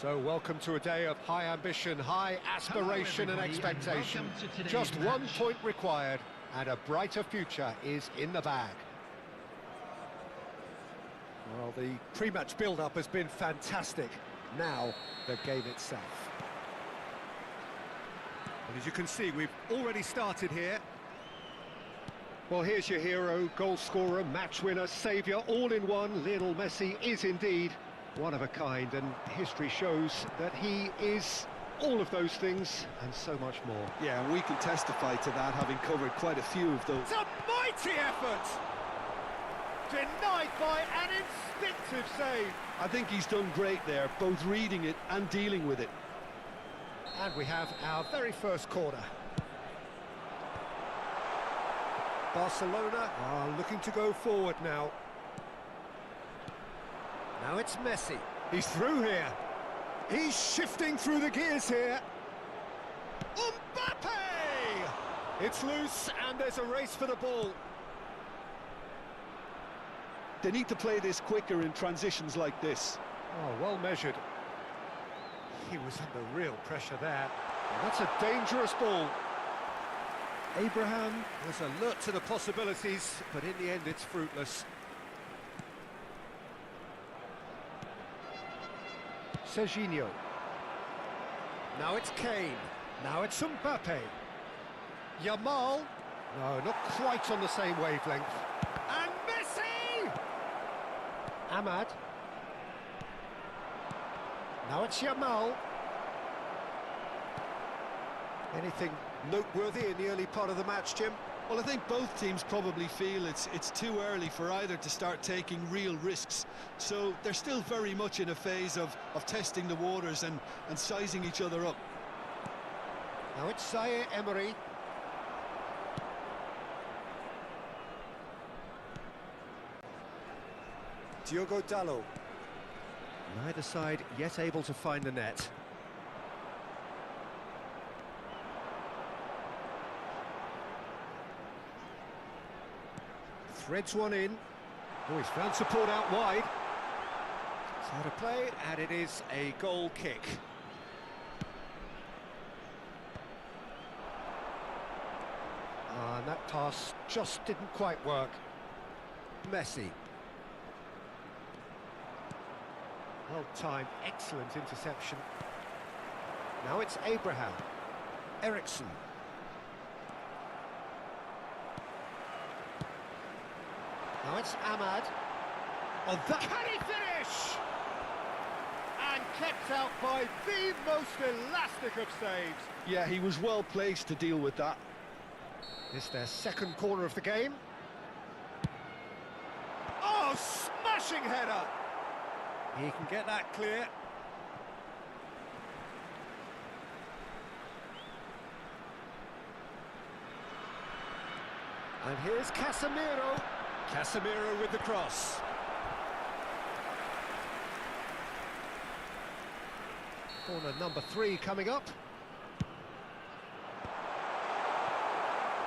So welcome to a day of high ambition, high aspiration and expectation. Just 1 point required and a brighter future is in the bag. Well, the pre-match build-up has been fantastic. Now, the game itself. And as you can see, we've already started here. Well, here's your hero, goal scorer, match winner, saviour, all in one. Lionel Messi is indeed one of a kind, and history shows that he is all of those things and so much more. Yeah, and we can testify to that, having covered quite a few of those. It's a mighty effort! Denied by an instinctive save. I think he's done great there, both reading it and dealing with it. And we have our very first corner. Barcelona are looking to go forward now. Now it's Messi. He's through here. He's shifting through the gears here. Mbappe! It's loose and there's a race for the ball. They need to play this quicker in transitions like this. Oh, well measured. He was under real pressure there. And that's a dangerous ball. Abraham was alert to the possibilities, but in the end it's fruitless. Serginho. Now it's Kane. Now it's Mbappe. Yamal. No, not quite on the same wavelength. And Messi! Ahmad. Now it's Yamal. Anything noteworthy in the early part of the match, Jim? Well, I think both teams probably feel it's too early for either to start taking real risks. So they're still very much in a phase of testing the waters and sizing each other up. Now it's Zaire Emery. Diogo Dalot. Neither side yet able to find the net. Threads one in. Oh, he's found support out wide. It's out of play, and it is a goal kick. And that pass just didn't quite work. Messi. Well timed, excellent interception. Now it's Abraham. Eriksson. Now it's Ahmad. Oh, that... Can he finish? And kept out by the most elastic of saves. Yeah, he was well placed to deal with that. It's their second corner of the game. Oh, smashing header! He can get that clear. And here's Casemiro. Casemiro with the cross. Corner number 3 coming up.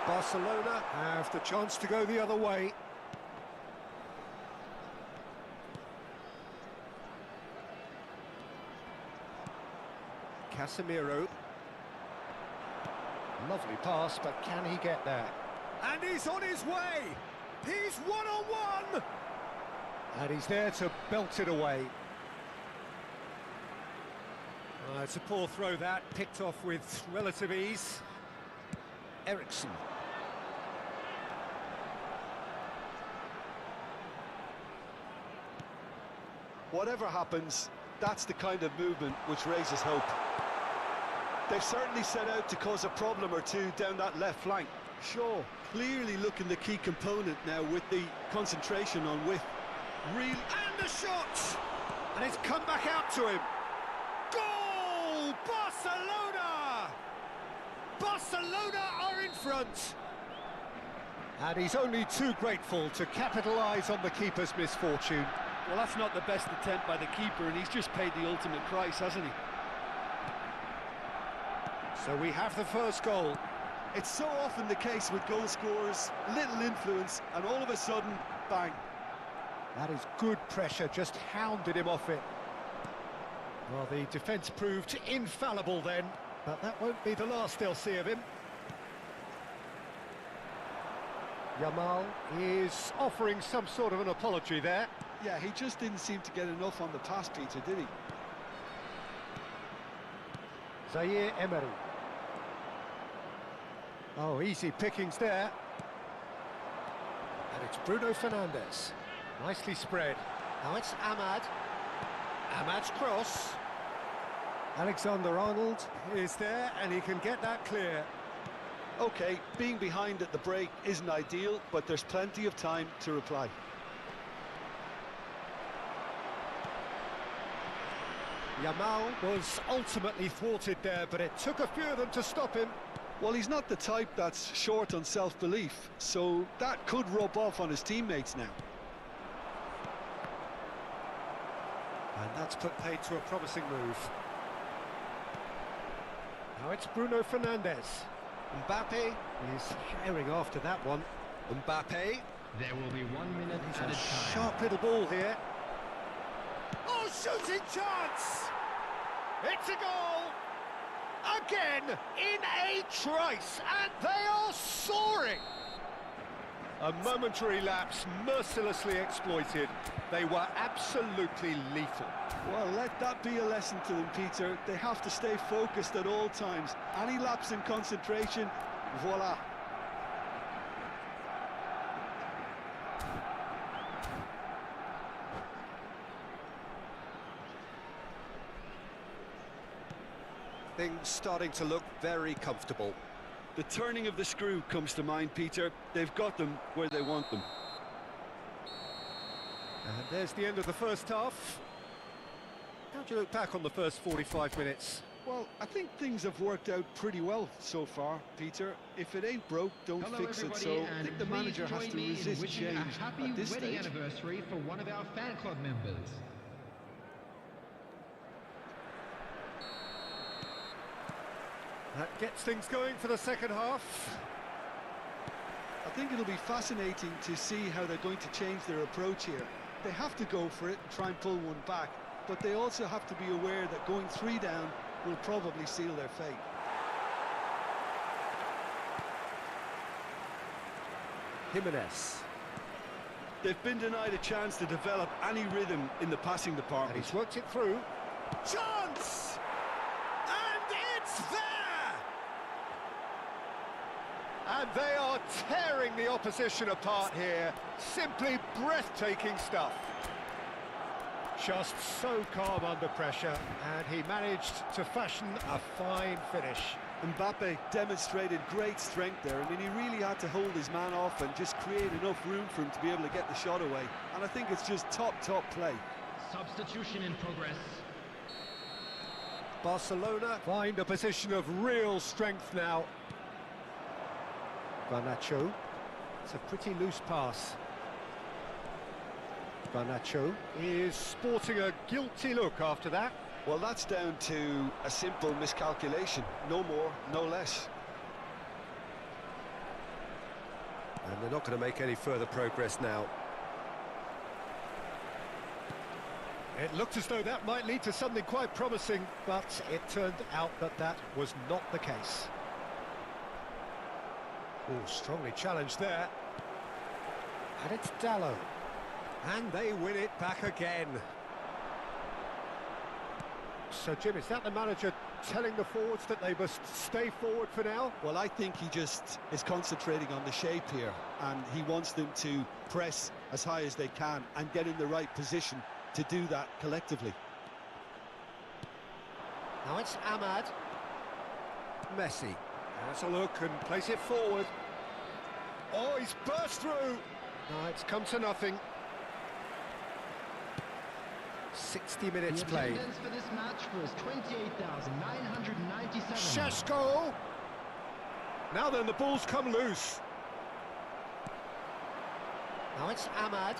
Barcelona have the chance to go the other way. Casemiro. Lovely pass, but can he get there? And he's on his way! He's one-on-one! And he's there to belt it away. It's a poor throw that, picked off with relative ease. Eriksson. Whatever happens, that's the kind of movement which raises hope. They've certainly set out to cause a problem or two down that left flank. Sure, clearly looking the key component now with the concentration on width. And the shot! And it's come back out to him. Goal! Barcelona! Barcelona are in front. And he's only too grateful to capitalise on the keeper's misfortune. Well, that's not the best attempt by the keeper, and he's just paid the ultimate price, hasn't he? So we have the first goal. It's so often the case with goal scorers, little influence, and all of a sudden, bang. That is good pressure, just hounded him off it. Well, the defence proved infallible then, but that won't be the last they'll see of him. Yamal is offering some sort of an apology there. Yeah, he just didn't seem to get enough on the pass, Peter, did he? Zaire Emery. Oh, easy pickings there. And it's Bruno Fernandes. Nicely spread. Now it's Ahmad. Ahmad's cross. Alexander-Arnold is there, and he can get that clear. OK, being behind at the break isn't ideal, but there's plenty of time to reply. Yamal was ultimately thwarted there, but it took a few of them to stop him. Well, he's not the type that's short on self-belief, so that could rub off on his teammates now. And that's put paid to a promising move. Now it's Bruno Fernandes. Mbappe is firing after that one. Mbappe. There will be 1 minute He's added a time. sharp little ball here. Oh, shooting chance! It's a goal! Again, in a trice, and they are soaring! A momentary lapse, mercilessly exploited. They were absolutely lethal. Well, let that be a lesson to them, Peter. They have to stay focused at all times. Any lapse in concentration, voila. Things starting to look very comfortable. The turning of the screw comes to mind, Peter. They've got them where they want them. And there's the end of the first half. How do you look back on the first 45 minutes? Well, I think things have worked out pretty well so far, Peter. If it ain't broke, don't Hello fix it. everybody, So I and think the please manager has join to me in resist wishing change a happy at this wedding stage. anniversary for one of our fan club members. That gets things going for the second half. I think it'll be fascinating to see how they're going to change their approach here. They have to go for it and try and pull one back, but they also have to be aware that going 3 down will probably seal their fate. Jimenez. They've been denied a chance to develop any rhythm in the passing And department. he's worked it through. Chance! And it's there! And they are tearing the opposition apart here. Simply breathtaking stuff. Just so calm under pressure, and he managed to fashion a fine finish. Mbappe demonstrated great strength there. I mean, he really had to hold his man off and just create enough room for him to be able to get the shot away. And I think it's just top play. Substitution in progress. Barcelona find a position of real strength now. Garnacho. It's a pretty loose pass. Garnacho is sporting a guilty look after that. Well, that's down to a simple miscalculation. No more, no less. And they're not going to make any further progress now. It looked as though that might lead to something quite promising, but it turned out that that was not the case. Oh, strongly challenged there. And it's Dalot. And they win it back again. So, Jim, is that the manager telling the forwards that they must stay forward for now? Well, I think he just is concentrating on the shape here, and he wants them to press as high as they can and get in the right position to do that collectively. Now it's Ahmad. Messi. Has a look and place it forward. Oh, he's burst through. No, it's come to nothing. 60 minutes The played. attendance for this match was 28,997. Šeško. Now then, the ball's come loose. Now it's Ahmad.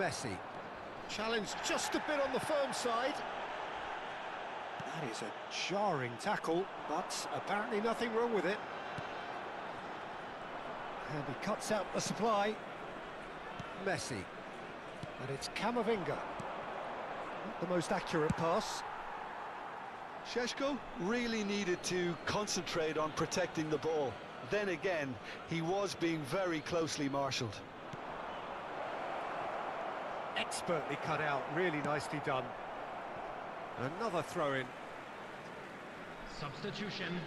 Messi. Challenged just a bit on the firm side. That is a jarring tackle, but apparently nothing wrong with it. And he cuts out the supply. Messi. And it's Camavinga. the most accurate pass. Šeško really needed to concentrate on protecting the ball. Then again, he was being very closely marshalled. Expertly cut out, really nicely done. Another throw-in. Substitution.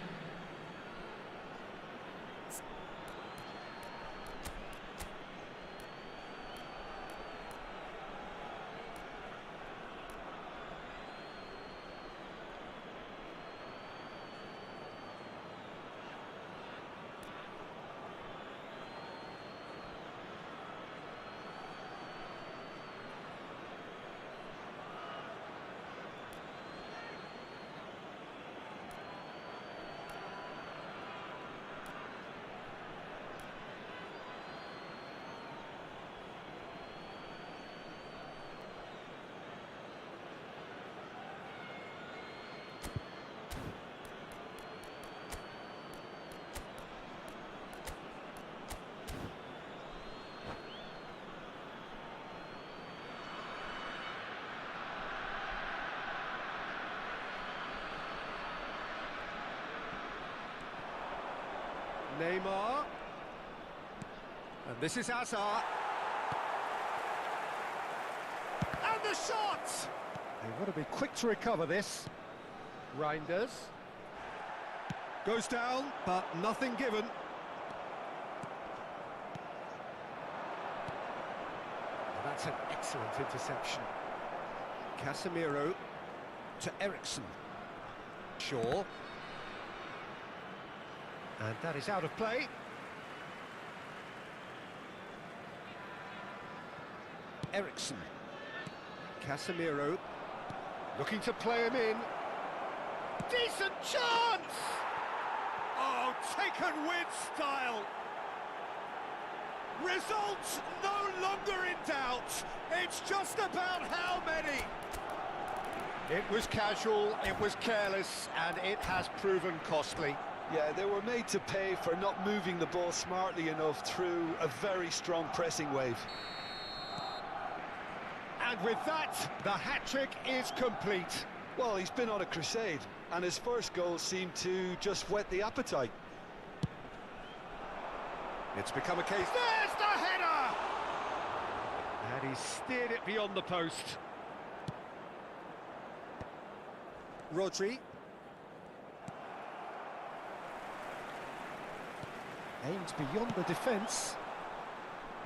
Neymar. And this is Hazard. And the shot! They've got to be quick to recover this. Reinders. Goes down, but nothing given. Well, that's an excellent interception. Casemiro to Eriksen. Shaw. And that is out of play. Eriksen. Casemiro. Looking to play him in. Decent chance! Oh, taken with style. Results no longer in doubt. It's just about how many. It was casual, it was careless, and it has proven costly. Yeah, they were made to pay for not moving the ball smartly enough through a very strong pressing wave. And with that, the hat-trick is complete. Well, he's been on a crusade, and his first goal seemed to just whet the appetite. It's become a case... There's the header! And he steered it beyond the post. Rodri. Aimed beyond the defence.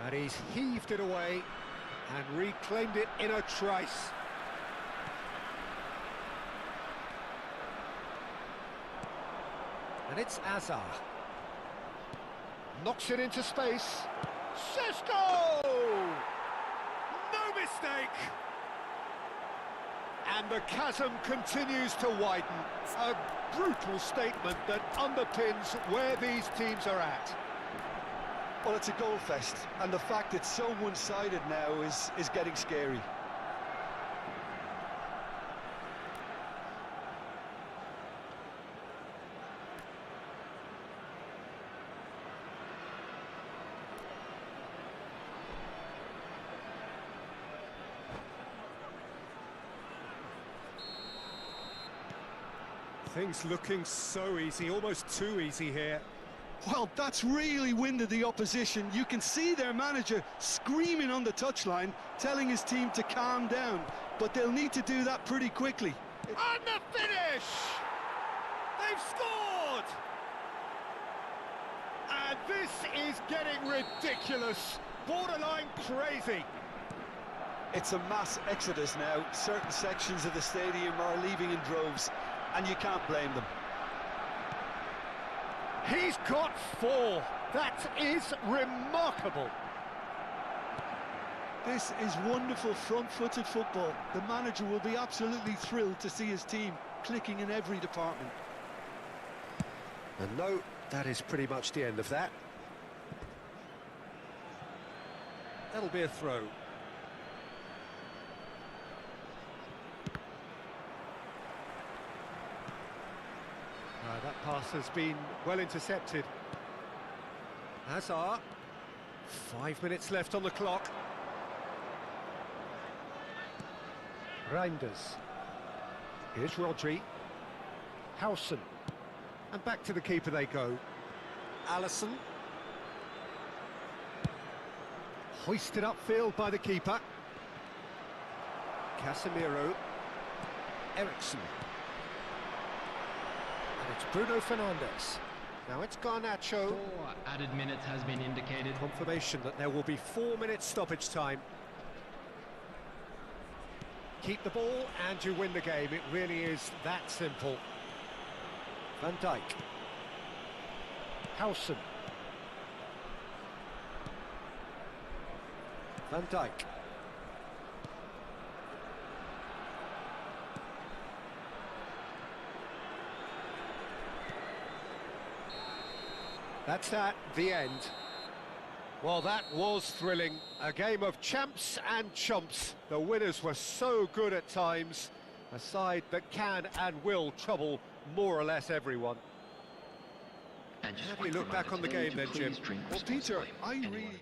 And he's heaved it away and reclaimed it in a trice. And it's Hazard. Knocks it into space. Šeško! No mistake! And the chasm continues to widen. A brutal statement that underpins where these teams are at. Well, it's a goal fest, and the fact it's so one-sided now is getting scary. Things looking so easy, almost too easy here. Well, that's really winded the opposition. You can see their manager screaming on the touchline, telling his team to calm down, but they'll need to do that pretty quickly. And the finish! They've scored! And this is getting ridiculous, borderline crazy. It's a mass exodus now. Certain sections of the stadium are leaving in droves, and you can't blame them. He's got 4. That is remarkable. This is wonderful front-footed football. The manager will be absolutely thrilled to see his team clicking in every department. And no, that is pretty much the end of that. That'll be a throw. That pass has been well intercepted. Hazard. 5 minutes left on the clock. Reinders. Here's Rodri. Howson. And back to the keeper they go. Allison. Hoisted upfield by the keeper. Casemiro. Ericsson. And it's Bruno Fernandes. Now it's Garnacho. 4 added minutes has been indicated. Confirmation that there will be 4 minutes stoppage time. Keep the ball and you win the game. It really is that simple. Van Dijk. Howson. Van Dijk. That's that, the end. Well, that was thrilling. A game of champs and chumps. The winners were so good at times. A side that can and will trouble more or less everyone. And just How do you look back on the game then, Jim? Well, Peter, I really...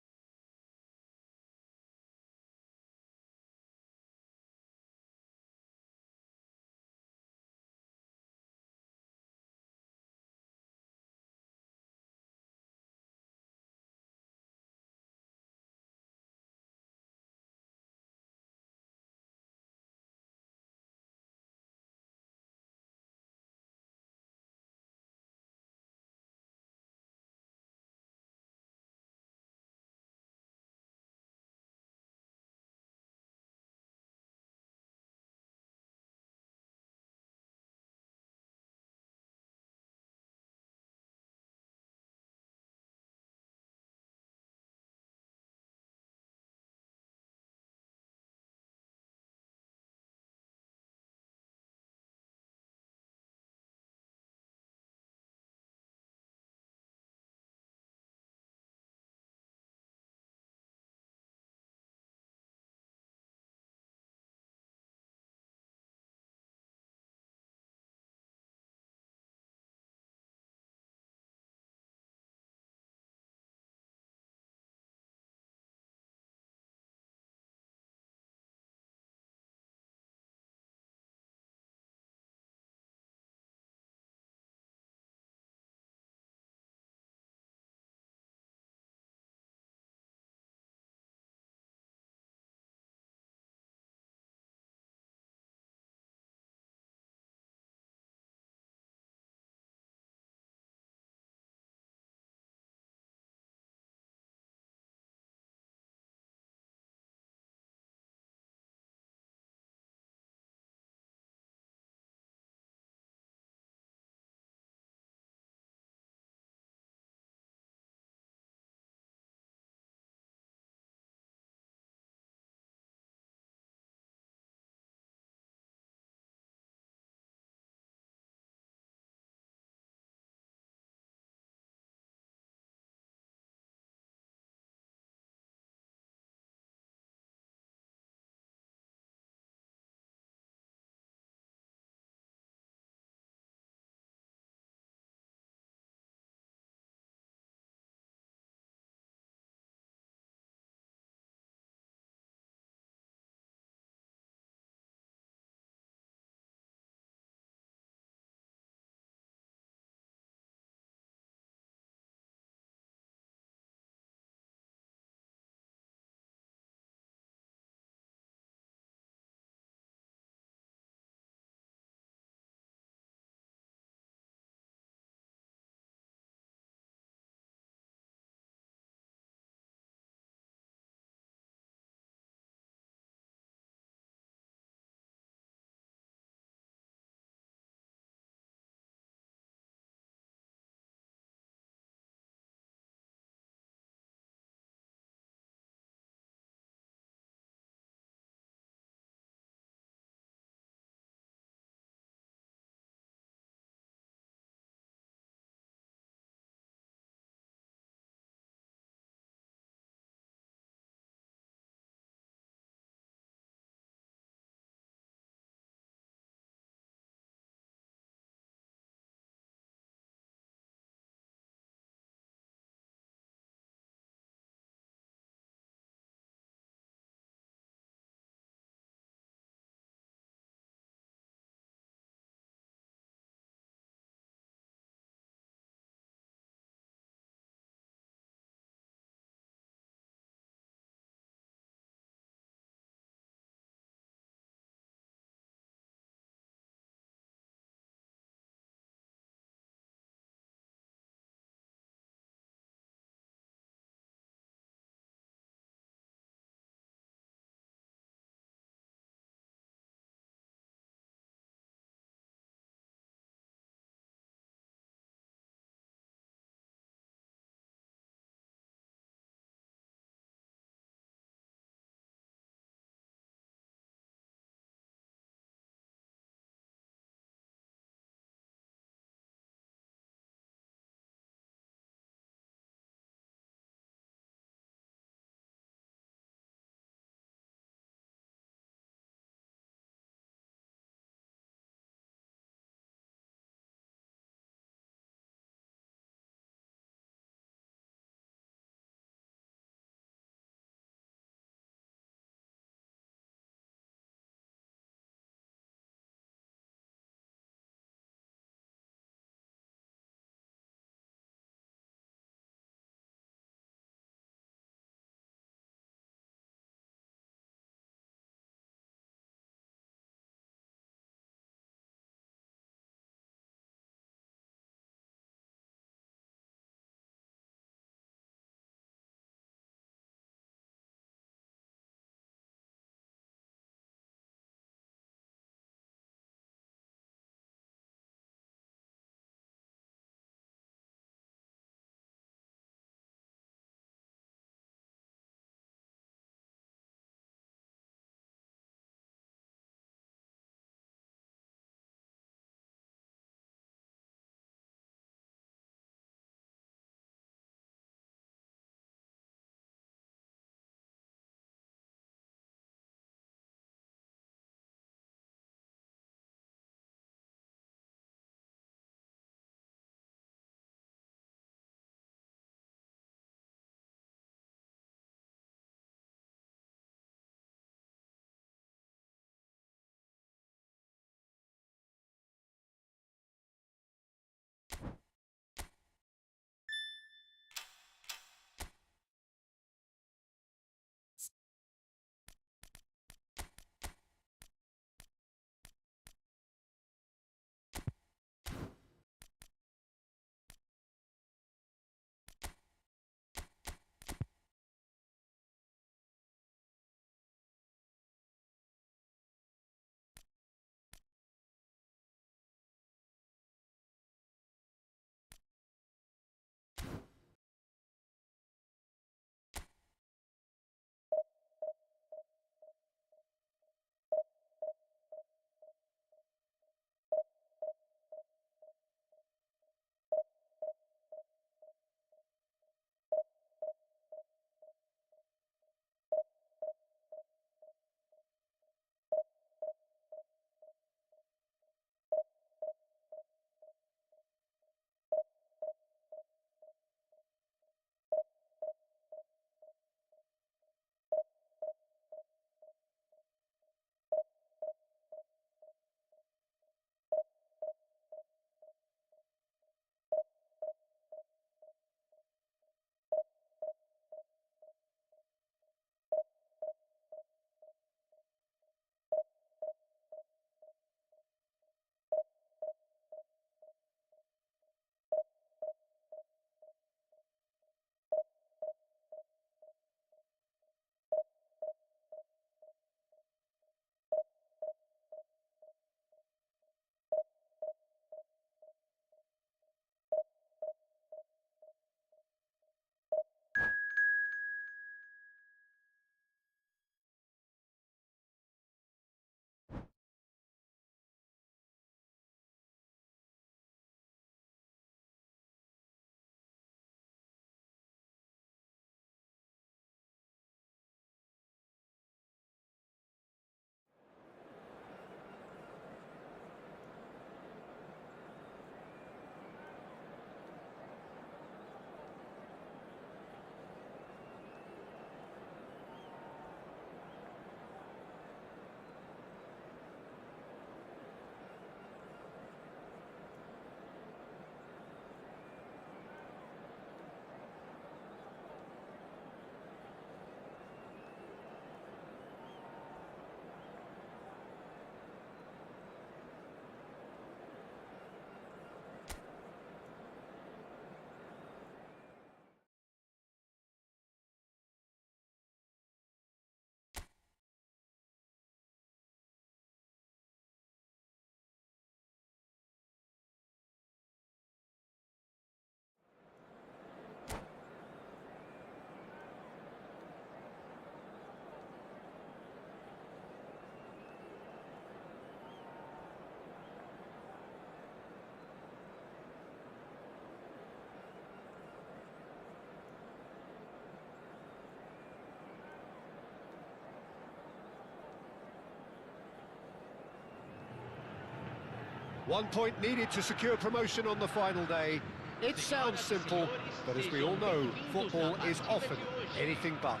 1 point needed to secure promotion on the final day. It sounds simple, but as we all know, football is often anything but.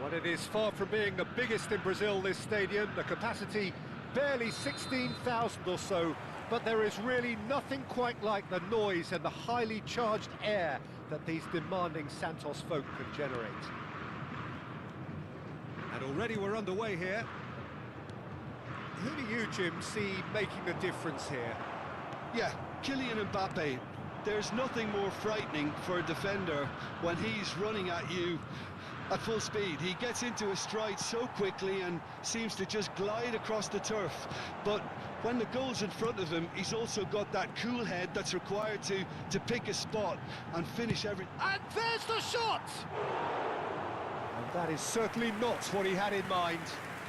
Well, it is far from being the biggest in Brazil, this stadium. The capacity barely 16,000 or so, but there is really nothing quite like the noise and the highly charged air that these demanding Santos folk can generate. And already we're underway here. Who do you, Jim, see making the difference here? Yeah, Kylian Mbappe. There's nothing more frightening for a defender when he's running at you at full speed. He gets into a stride so quickly and seems to just glide across the turf. But when the goal's in front of him, he's also got that cool head that's required to pick a spot and finish every... And there's the shot! And that is certainly not what he had in mind.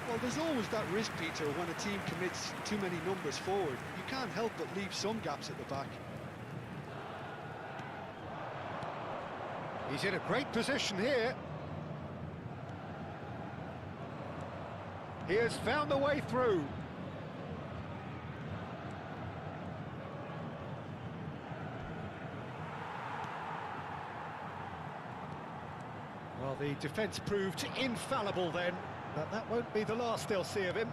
Well, there's always that risk, Peter, when a team commits too many numbers forward. You can't help but leave some gaps at the back. He's in a great position here. He has found the way through. Well, the defence proved infallible then, but that won't be the last they'll see of him.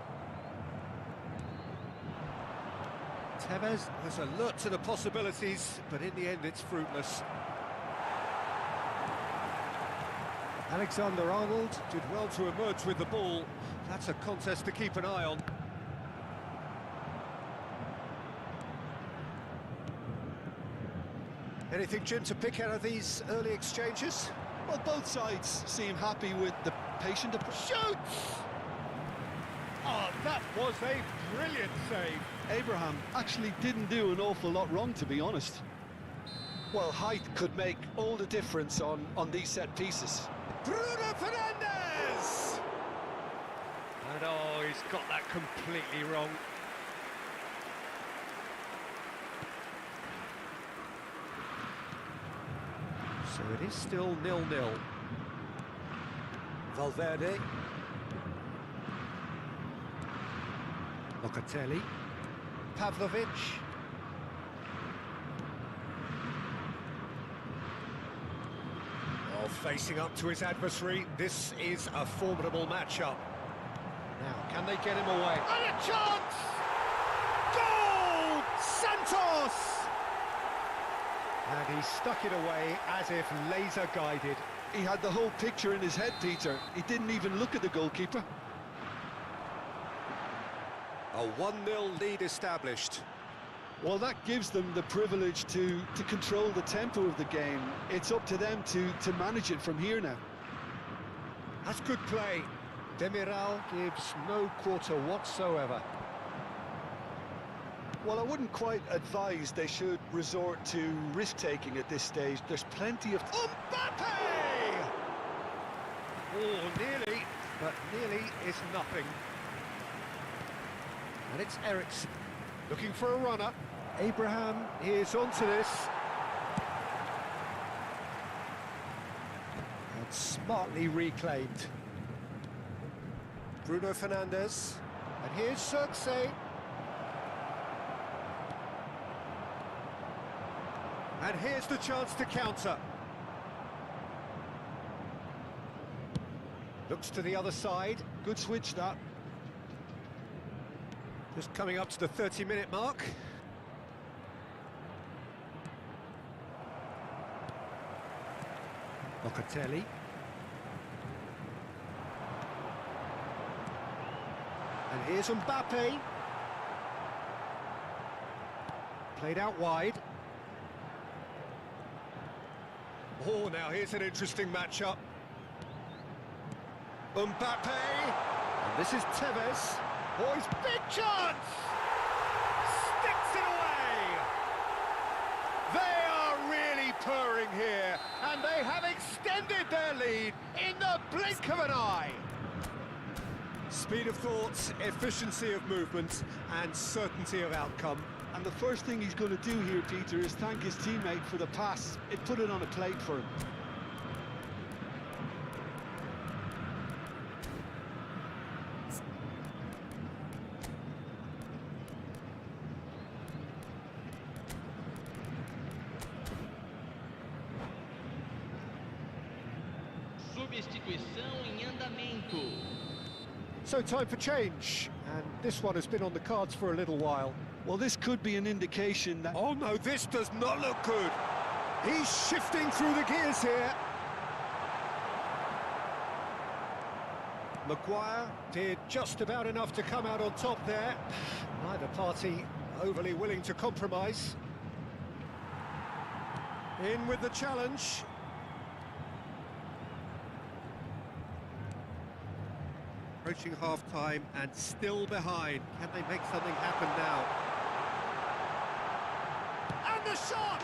Tevez was alert to the possibilities, but in the end it's fruitless. Alexander-Arnold did well to emerge with the ball. That's a contest to keep an eye on. Anything, Jim, to pick out of these early exchanges? Well, both sides seem happy with the patient approach. Shoots! Oh, that was a brilliant save. Abraham actually didn't do an awful lot wrong, to be honest. Well, height could make all the difference on these set pieces. Bruno Fernandes! And oh, he's got that completely wrong. So it is still 0-0. Valverde. Locatelli. Pavlovic. Oh, facing up to his adversary, this is a formidable matchup. Now, can they get him away? And a chance! Goal! Santos! And he stuck it away as if laser-guided. He had the whole picture in his head, Peter. He didn't even look at the goalkeeper. A 1-0 lead established. Well, that gives them the privilege to control the tempo of the game. It's up to them to manage it from here now. That's good play. Demiral gives no quarter whatsoever. Well, I wouldn't quite advise they should resort to risk-taking at this stage. There's plenty of... Mbappe! Oh, nearly, but nearly is nothing. And it's Eriksen looking for a runner. Abraham is onto this. And smartly reclaimed. Bruno Fernandes. And here's Xerxes. And here's the chance to counter. Looks to the other side. Good switch, that. Just coming up to the 30-minute mark. Locatelli. And here's Mbappe. Played out wide. Oh, now here's an interesting matchup. Mbappe. And this is Tevez. Oh, his big chance! Sticks it away! They are really purring here, and they have extended their lead in the blink of an eye. Speed of thought, efficiency of movement, and certainty of outcome. And the first thing he's going to do here, Peter, is thank his teammate for the pass. It put it on a plate for him. Substituição em andamento. So time for change, and this one has been on the cards for a little while. Well, this could be an indication that... Oh no, this does not look good. He's shifting through the gears here. Maguire did just about enough to come out on top there. Neither party overly willing to compromise. In with the challenge. Approaching half-time and still behind. Can they make something happen now? And the shot!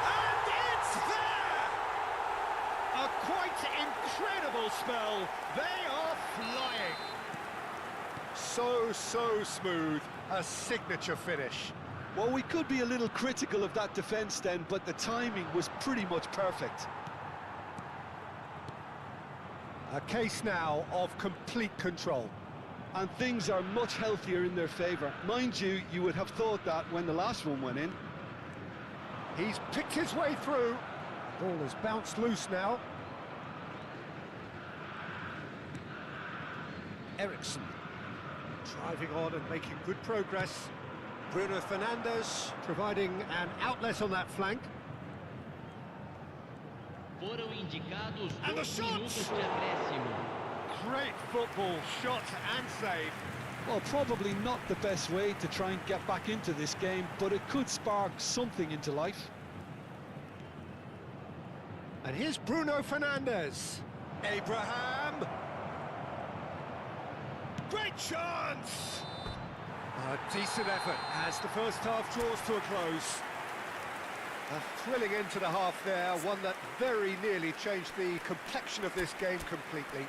And it's there! A quite incredible spell. They are flying. So smooth. A signature finish. Well, we could be a little critical of that defence then, but the timing was pretty much perfect. A case now of complete control. And things are much healthier in their favour. Mind you, you would have thought that when the last one went in. He's picked his way through. Ball has bounced loose now. Ericsson driving on and making good progress. Bruno Fernandes providing an outlet on that flank. Foram indicados And the 2 shots! minutos de acréscimo. Great football, shot and save. Well, probably not the best way to try and get back into this game, but it could spark something into life. And here's Bruno Fernandes. Abraham. Great chance! A decent effort as the first half draws to a close. A thrilling end to the half there, one that very nearly changed the complexion of this game completely.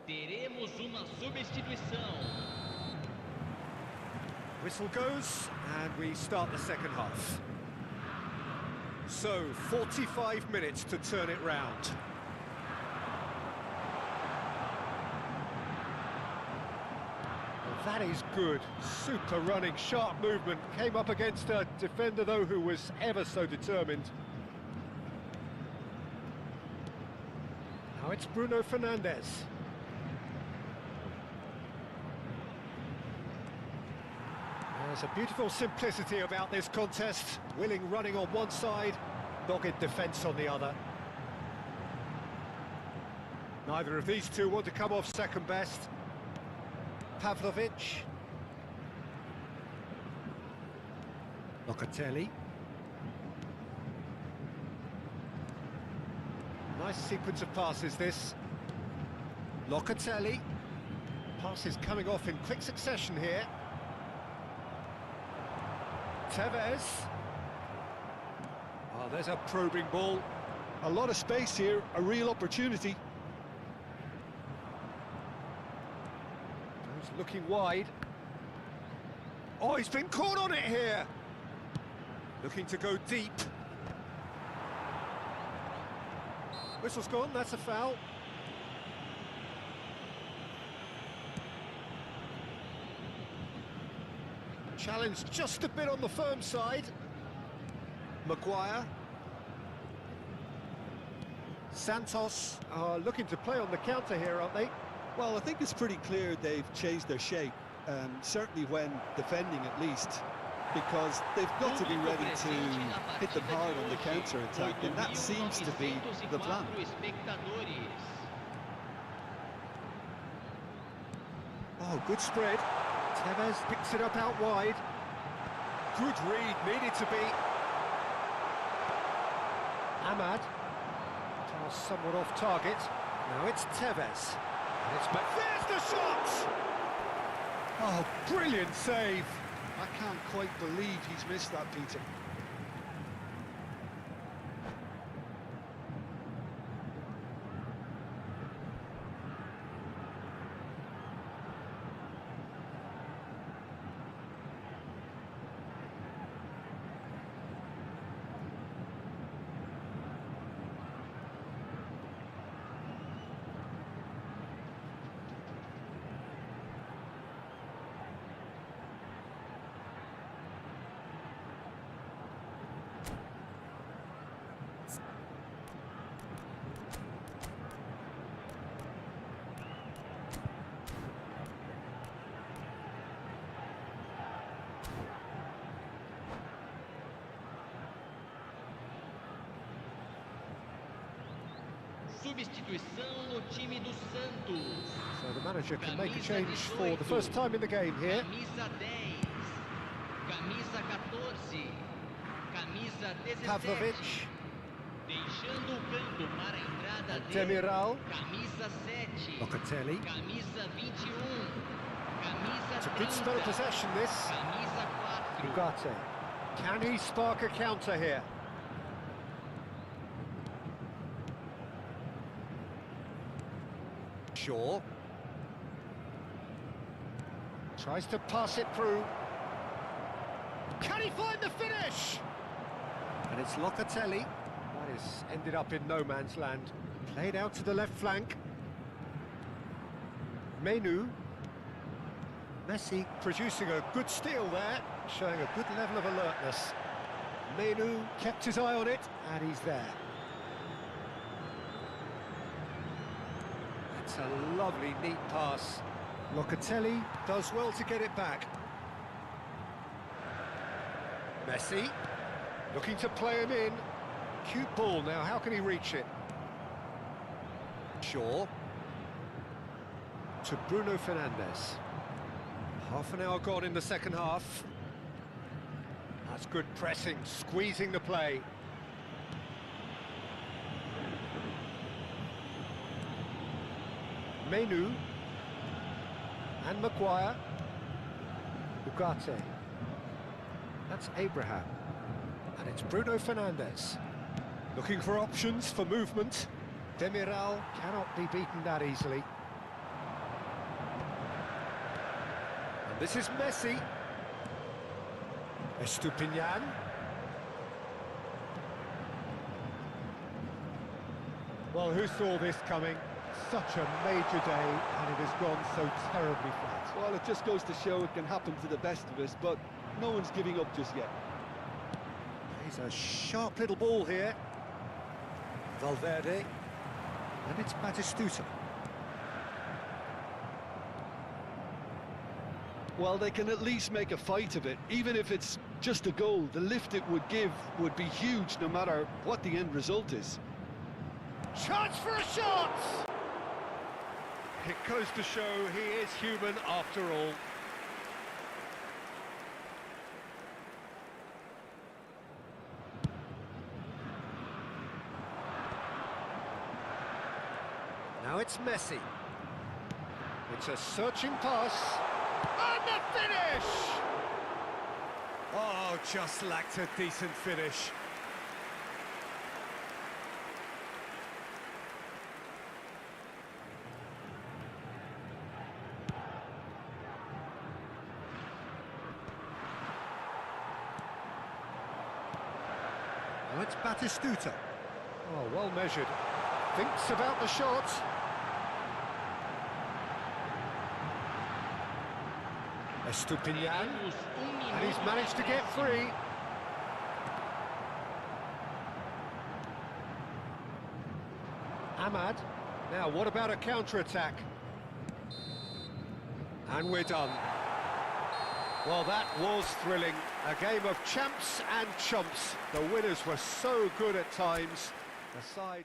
Teremos uma substituição. Whistle goes, and we start the second half. So, 45 minutes to turn it round. Well, that is good. Super running, sharp movement. Came up against a defender, though, who was ever so determined. Now it's Bruno Fernandes. There's a beautiful simplicity about this contest. Willing running on one side, dogged defence on the other. Neither of these two want to come off second best. Pavlovic. Locatelli. Nice sequence of passes, this. Locatelli. Passes coming off in quick succession here. Tevez. Oh, there's a probing ball. A lot of space here, a real opportunity. He's looking wide. Oh, he's been caught on it here. Looking to go deep. Whistle's gone, that's a foul. Challenge just a bit on the firm side. Maguire. Santos are looking to play on the counter here, aren't they? Well, I think it's pretty clear they've changed their shape, certainly when defending at least, because they've got to be ready to hit them hard on the counter-attack, and that seems to be the plan. Oh, good spread. Tevez picks it up out wide. Good read, needed to be. Ahmad. Toss somewhat off target. Now it's Tevez. And it's back. There's the shot! Oh, brilliant save. I can't quite believe he's missed that, Peter. Substituição no time do Santos. So the manager can make a change for the first time in the game here. Camisa 10. Camisa 14. Camisa 17. Pavlovic, Deixando o campo para a entrada dele. Demiral, Camisa 7. Locatelli. Camisa 21. Camisa It's a 30. good spell of possession, this. Camisa 4. Ugarte. Can he spark a counter here? Shaw. Tries to pass it through. Can he find the finish? And it's Locatelli. That is ended up in no man's land. Played out to the left flank. Menu. Messi producing a good steal there, showing a good level of alertness. Menu kept his eye on it, and he's there. That's a lovely, neat pass. Locatelli does well to get it back. Messi, looking to play him in. Cute ball now, how can he reach it? Shaw. To Bruno Fernandes. Half an hour gone in the second half. That's good pressing, squeezing the play. Menu. And Maguire. Ugarte. That's Abraham. And it's Bruno Fernandes. Looking for options for movement. Demiral cannot be beaten that easily. And this is Messi. Estupinian. Well, who saw this coming? Such a major day, and it has gone so terribly flat. Well, it just goes to show it can happen to the best of us, but no one's giving up just yet. He's a sharp little ball here. Valverde. And it's Batistuta. Well, they can at least make a fight of it. Even if it's just a goal, the lift it would give would be huge no matter what the end result is. Chance for a shot! It goes to show he is human after all. Now it's Messi. It's a searching pass. And the finish! Oh, just lacked a decent finish. Now it's Batistuta. Oh, well measured. Thinks about the shot. Estupinian, and he's managed to get free. Ahmad, now what about a counter-attack? And we're done. Well, that was thrilling. A game of champs and chumps. The winners were so good at times. The side...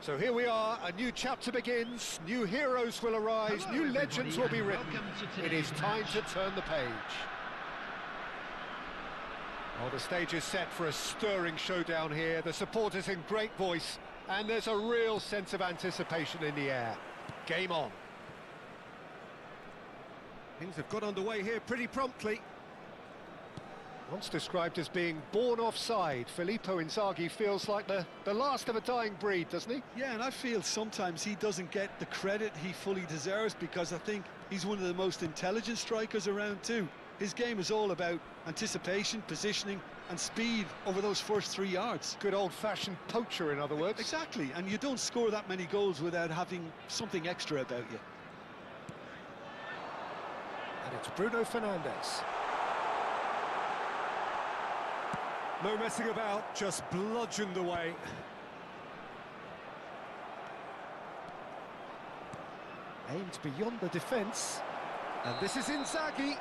So here we are, a new chapter begins, new heroes will arise, Hello, new legends will be everybody, written. and welcome to It is today's time match. to turn the page. Well, the stage is set for a stirring showdown here, the supporters in great voice, and there's a real sense of anticipation in the air. Game on. Things have got underway here pretty promptly. Once described as being born offside, Filippo Inzaghi feels like the last of a dying breed, doesn't he? Yeah, and I feel sometimes he doesn't get the credit he fully deserves, because I think he's one of the most intelligent strikers around too. His game is all about anticipation, positioning and speed over those first 3 yards. Good old-fashioned poacher, in other words. Exactly, and you don't score that many goals without having something extra about you. And it's Bruno Fernandes. No messing about, just bludgeoned away. Aimed beyond the defence. And this is Inzaghi.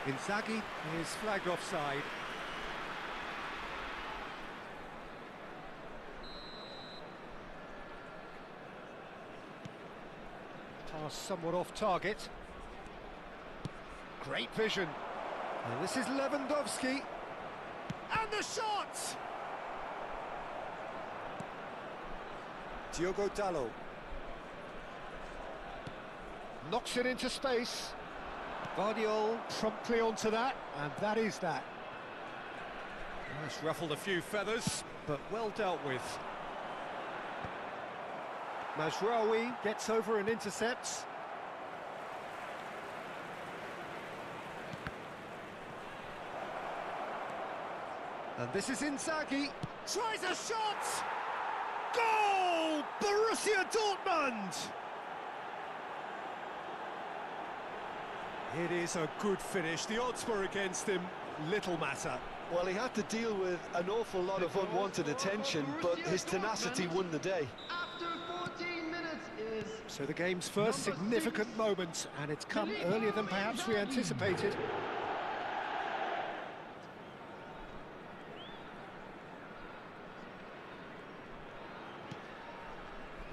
Inzaghi is flagged offside. Pass somewhat off target. Great vision. And this is Lewandowski. And the shot! Diogo Dalot. Knocks it into space. Guardiola promptly onto that, and that is that. It's ruffled a few feathers, but well dealt with. Mazraoui gets over and intercepts. And this is Inzaghi. Tries a shot! Goal! Borussia Dortmund! It is a good finish. The odds were against him. Little matter. Well, he had to deal with an awful lot of unwanted attention, but his tenacity won the day. After 14 minutes is So the game's first Number significant 6. moment, and it's come earlier than perhaps we anticipated.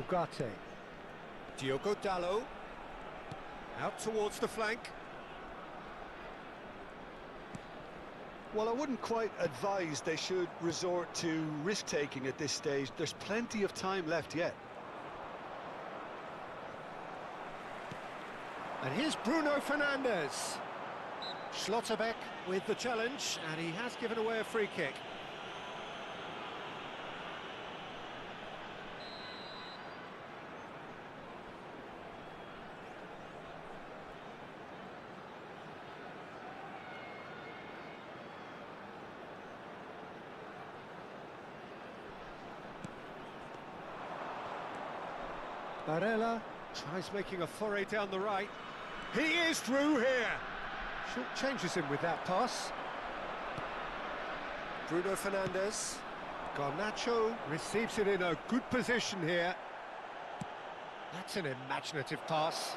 Ugarte. Diogo Dalot. Out towards the flank. Well, I wouldn't quite advise they should resort to risk-taking at this stage. There's plenty of time left yet. And here's Bruno Fernandes. Schlotterbeck with the challenge, and he has given away a free kick. Barella tries making a foray down the right. He is through here. Short changes him with that pass. Bruno Fernandes. Garnacho receives it in a good position here. That's an imaginative pass.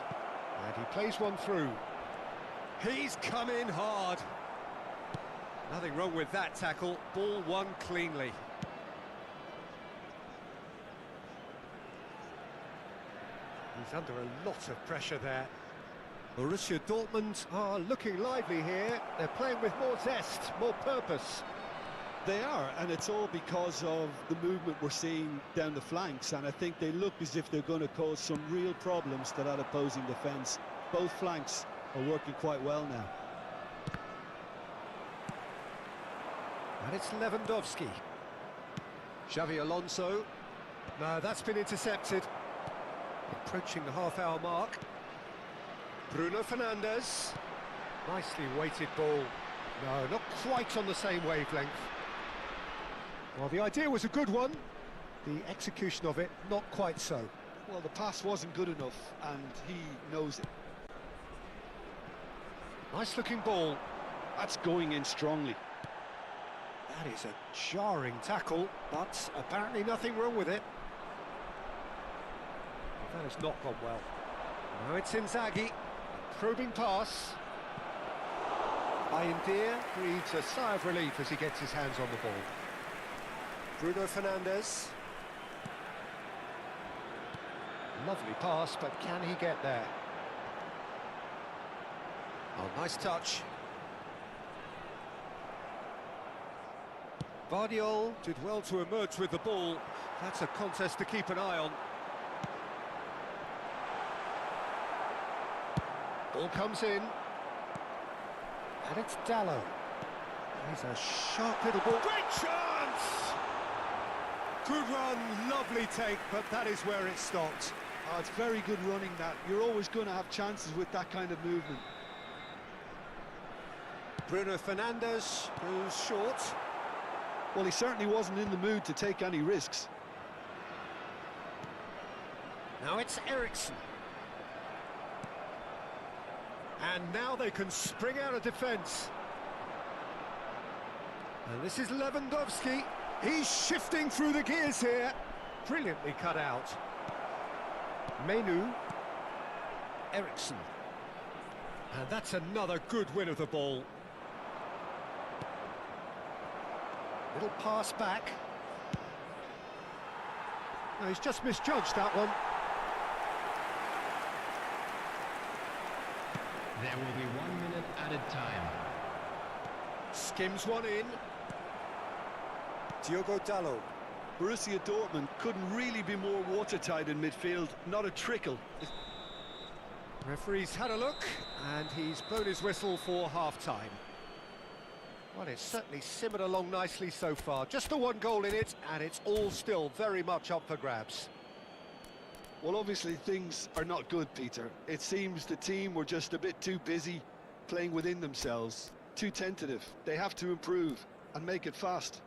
And he plays one through. He's come in hard. Nothing wrong with that tackle. Ball won cleanly. He's under a lot of pressure there. Borussia Dortmund are looking lively here. They're playing with more zest, more purpose. They are, and it's all because of the movement we're seeing down the flanks, and I think they look as if they're going to cause some real problems to that opposing defence. Both flanks are working quite well now. And it's Lewandowski. Xavi Alonso. No, that's been intercepted. Approaching the half-hour mark. Bruno Fernandes. Nicely weighted ball. No, not quite on the same wavelength. Well, the idea was a good one. The execution of it, not quite so. Well, the pass wasn't good enough, and he knows it. Nice-looking ball. That's going in strongly. That is a jarring tackle, but apparently nothing wrong with it. That has not gone well. Now it's Inzaghi. A probing pass. Bayindir breathes a sigh of relief as he gets his hands on the ball. Bruno Fernandes. Lovely pass, but can he get there? Oh, nice touch. Vardiol did well to emerge with the ball. That's a contest to keep an eye on. Ball comes in. And it's Dalot. He's a sharp little ball. Great chance! Good run, lovely take, but that is where it stopped. Oh, it's very good running that. You're always going to have chances with that kind of movement. Bruno Fernandes, who's short. Well, he certainly wasn't in the mood to take any risks. Now it's Eriksen. And now they can spring out of defence. And this is Lewandowski. He's shifting through the gears here. Brilliantly cut out. Menu. Eriksen. And that's another good win of the ball. Little pass back. No, he's just misjudged that one. There will be 1 minute added time. Skims one in. Diogo Dalot. Borussia Dortmund couldn't really be more watertight in midfield, not a trickle. Referee's had a look, and he's blown his whistle for half-time. Well, it's certainly simmered along nicely so far. Just the one goal in it, and it's all still very much up for grabs. Well, obviously things are not good, Peter. It seems the team were just a bit too busy playing within themselves, too tentative. They have to improve and make it fast.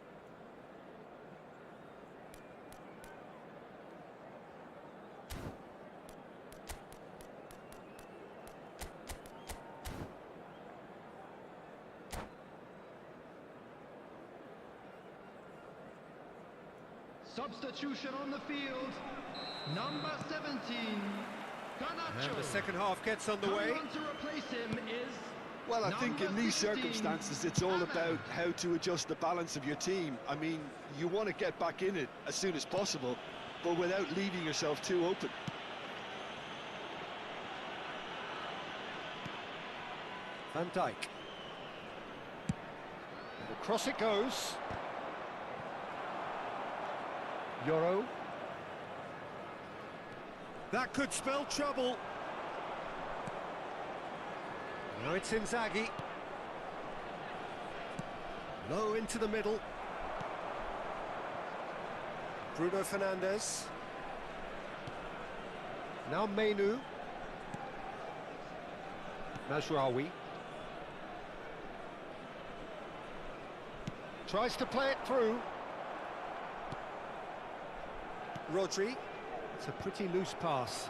Substitution on the field. Number 17, Garnacho. And the second half gets underway. Coming on to replace him is Well, I think in these 16, circumstances, it's all about how to adjust the balance of your team. I mean, you want to get back in it as soon as possible, but without leaving yourself too open. Van Dijk. And across it goes. Euro. That could spell trouble. Now it's Inzaghi. Low into the middle. Bruno Fernandes. Now Menu. Mazraoui. Tries to play it through. Rodri. It's a pretty loose pass.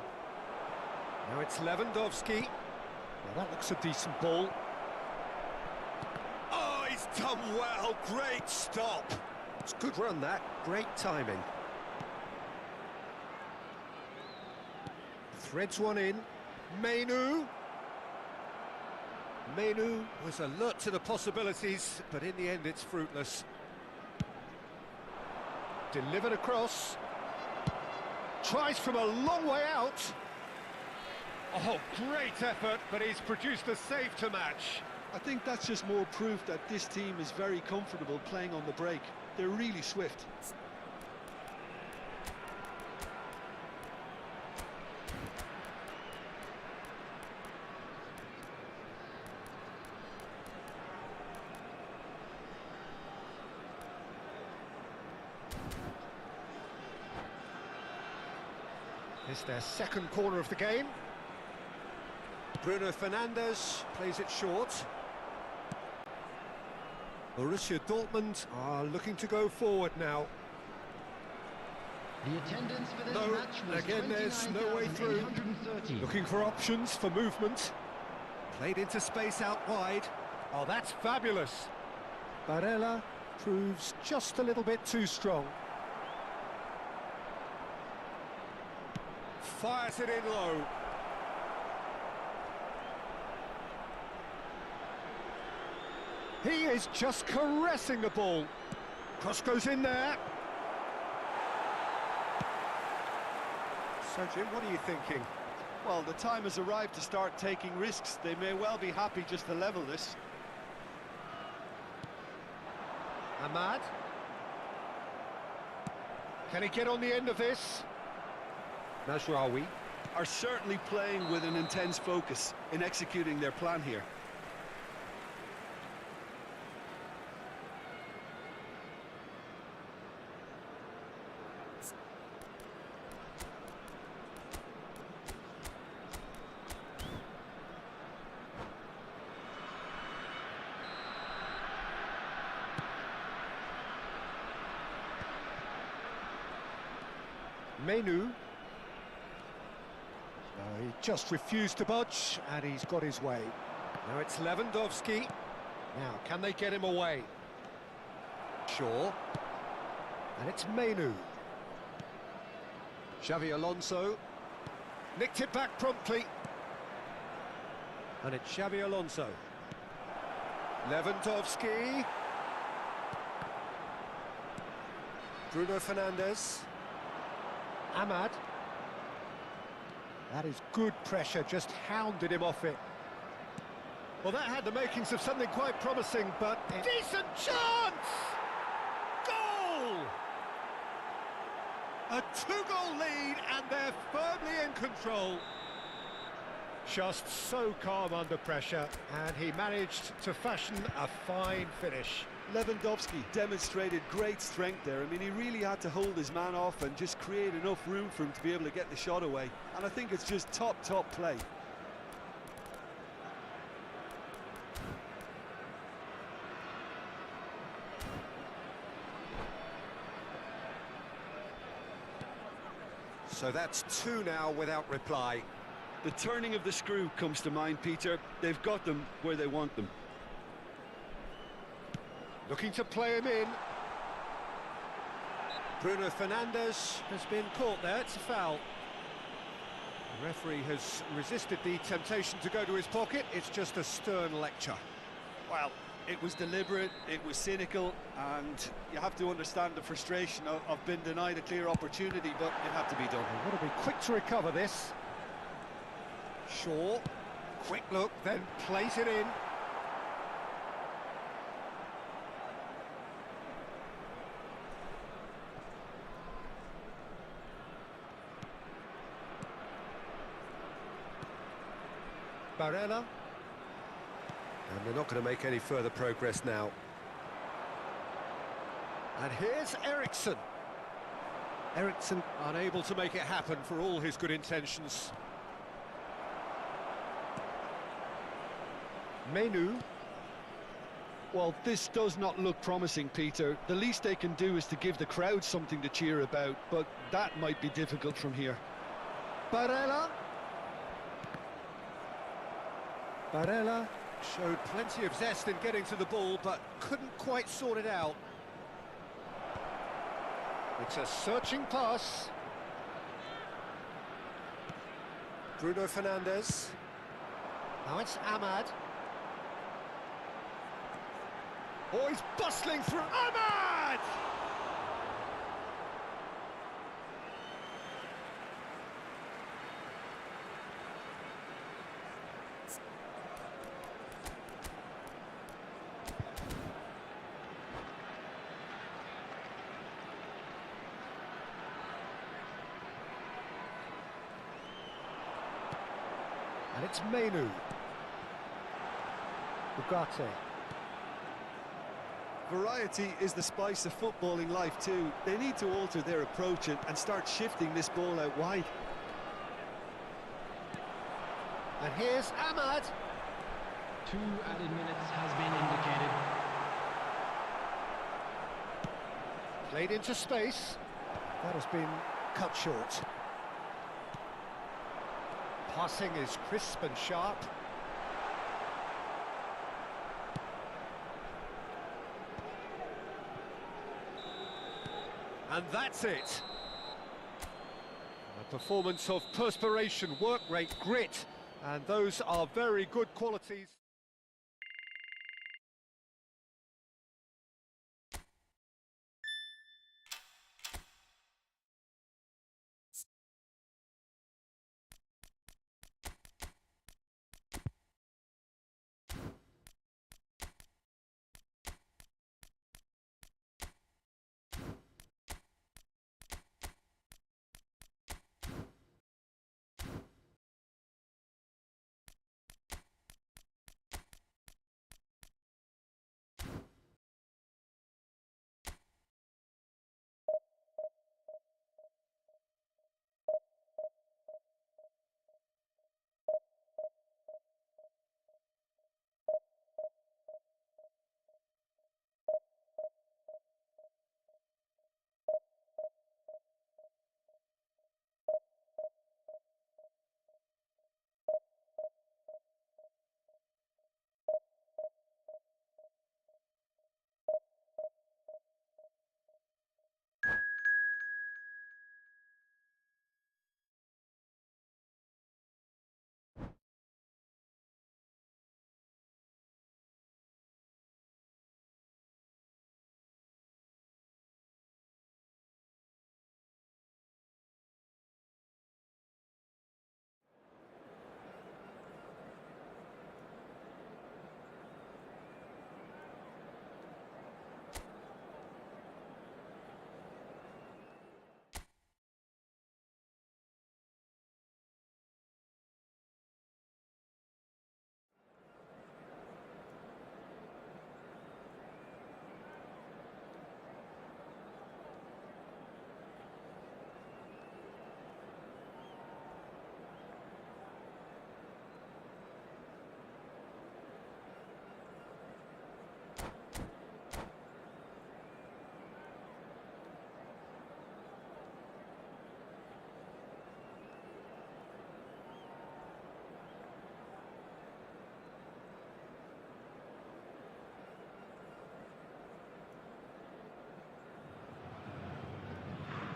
Now it's Lewandowski. Well, that looks a decent ball. Oh, he's done well. Great stop. It's a good run, that. Great timing. Threads one in. Menu. Menu was alert to the possibilities, but in the end it's fruitless. Delivered across. Tries from a long way out. Oh, great effort, but he's produced a save to match. I think that's just more proof that this team is very comfortable playing on the break. They're really swift. It's their second corner of the game. Bruno Fernandes plays it short. Borussia Dortmund are looking to go forward now. the attendance for this No, match was again there's no way through. 29,830. Looking for options for movement. Played into space out wide. Oh, that's fabulous. Barella proves just a little bit too strong. Fires it in low. He is just caressing the ball. Cross goes in there. So, Jim, what are you thinking? Well, the time has arrived to start taking risks. They may well be happy just to level this. Ahmad. Can he get on the end of this? Mazraoui. Are certainly playing with an intense focus in executing their plan here. Menu. He just refused to budge, and he's got his way. Now it's Lewandowski. Now, can they get him away? Shaw. And it's Menu. Xavi Alonso. Nicked it back promptly. And it's Xavi Alonso. Lewandowski. Bruno Fernandes. Ahmad. That is good pressure, just hounded him off it. Well, that had the makings of something quite promising, but... Decent chance! Goal! A two-goal lead, and they're firmly in control. Just so calm under pressure, and he managed to fashion a fine finish. Lewandowski demonstrated great strength there. I mean, he really had to hold his man off and just create enough room for him to be able to get the shot away. And I think it's just top play. So that's two now without reply. The turning of the screw comes to mind, Peter. They've got them where they want them. Looking to play him in. Bruno Fernandes has been caught there, it's a foul. The referee has resisted the temptation to go to his pocket, it's just a stern lecture. Well, it was deliberate, it was cynical, and you have to understand the frustration of being denied a clear opportunity, but it had to be done. They've got to be quick to recover this. Shaw, quick look, then plays it in. Barella. And they're not going to make any further progress now. And here's Eriksen. Eriksen unable to make it happen for all his good intentions. Menu. Well, this does not look promising, Peter. The least they can do is to give the crowd something to cheer about, but that might be difficult from here. Barella. Barella showed plenty of zest in getting to the ball, but couldn't quite sort it out. It's a searching pass. Bruno Fernandes. Now it's Ahmad. Oh, he's bustling through. Ahmad! And it's Menu. Ugarte. Variety is the spice of footballing life too. They need to alter their approach and start shifting this ball out wide. And here's Ahmad. 2 added minutes has been indicated. Played into space. That has been cut short. Passing is crisp and sharp. And that's it. A performance of perspiration, work rate, grit, and those are very good qualities.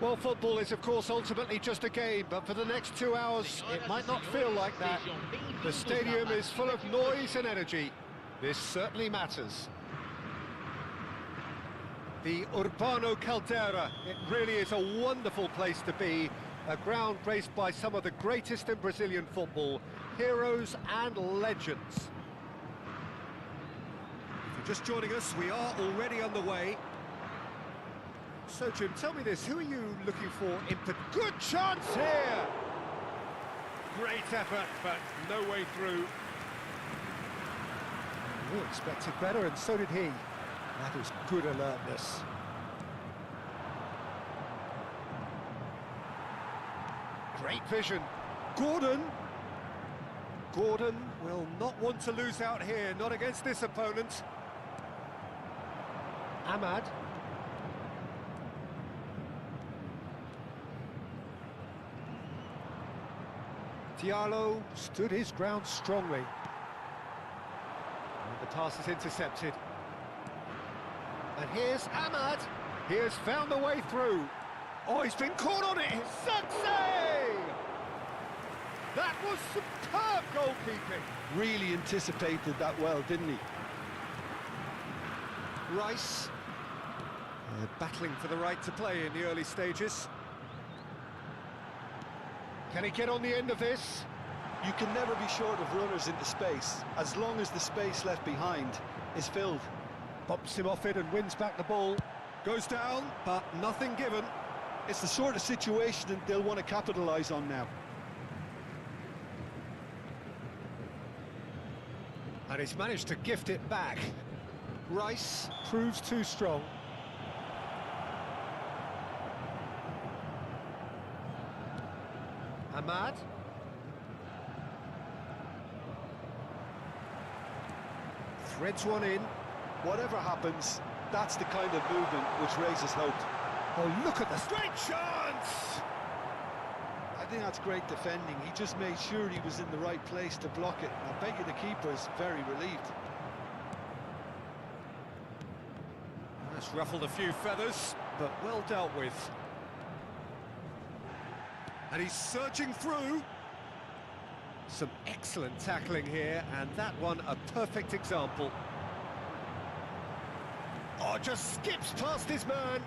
Well, football is, of course, ultimately just a game, but for the next 2 hours, it might not feel like that. The stadium is full of noise and energy. This certainly matters. The Urbano Caldera, it really is a wonderful place to be. A ground graced by some of the greatest in Brazilian football, heroes and legends. If you're just joining us, we are already underway. So, Jim, tell me this, who are you looking for in good chance here! Great effort, but no way through. We expected better, and so did he. That is good alertness. Great vision. Gordon will not want to lose out here, not against this opponent. Ahmad. Diallo stood his ground strongly. And the pass is intercepted. And here's Ahmad. He has found a way through. Oh, he's been caught on it. Sensei! That was superb goalkeeping. Really anticipated that well, didn't he? Rice. Battling for the right to play in the early stages. Can he get on the end of this? You can never be short of runners into space, as long as the space left behind is filled. Bumps him off it and wins back the ball. Goes down, but nothing given. It's the sort of situation that they'll want to capitalise on now. And he's managed to gift it back. Rice proves too strong. Ahmad. Threads one in. Whatever happens, that's the kind of movement which raises hope. Oh, look at this. Great chance! I think that's great defending. He just made sure he was in the right place to block it. I bet you the keeper's very relieved. That's ruffled a few feathers, but well dealt with. And he's surging through. Some excellent tackling here, and that one a perfect example. Oh, just skips past his man.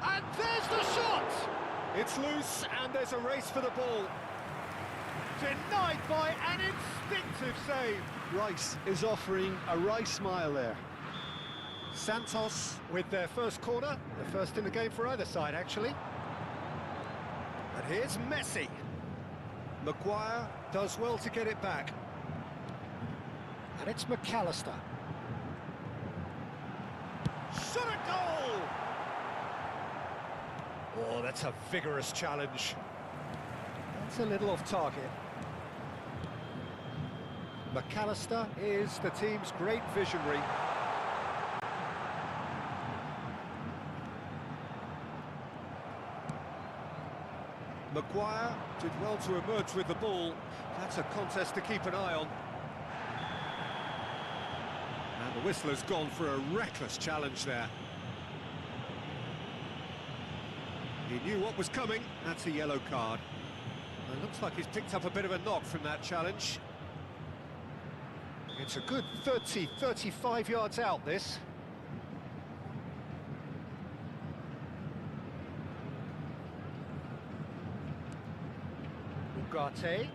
And there's the shot! It's loose, and there's a race for the ball. Denied by an instinctive save. Rice is offering a Rice smile there. Santos with their first corner, the first in the game for either side, actually. And here's Messi. Maguire does well to get it back. And it's McAllister. Shot a goal! Oh, that's a vigorous challenge. That's a little off target. McAllister is the team's great visionary. Maguire did well to emerge with the ball. That's a contest to keep an eye on. And the whistler's gone for a reckless challenge there. He knew what was coming. That's a yellow card. It looks like he's picked up a bit of a knock from that challenge. It's a good 30-35 yards out, this. Ugarte.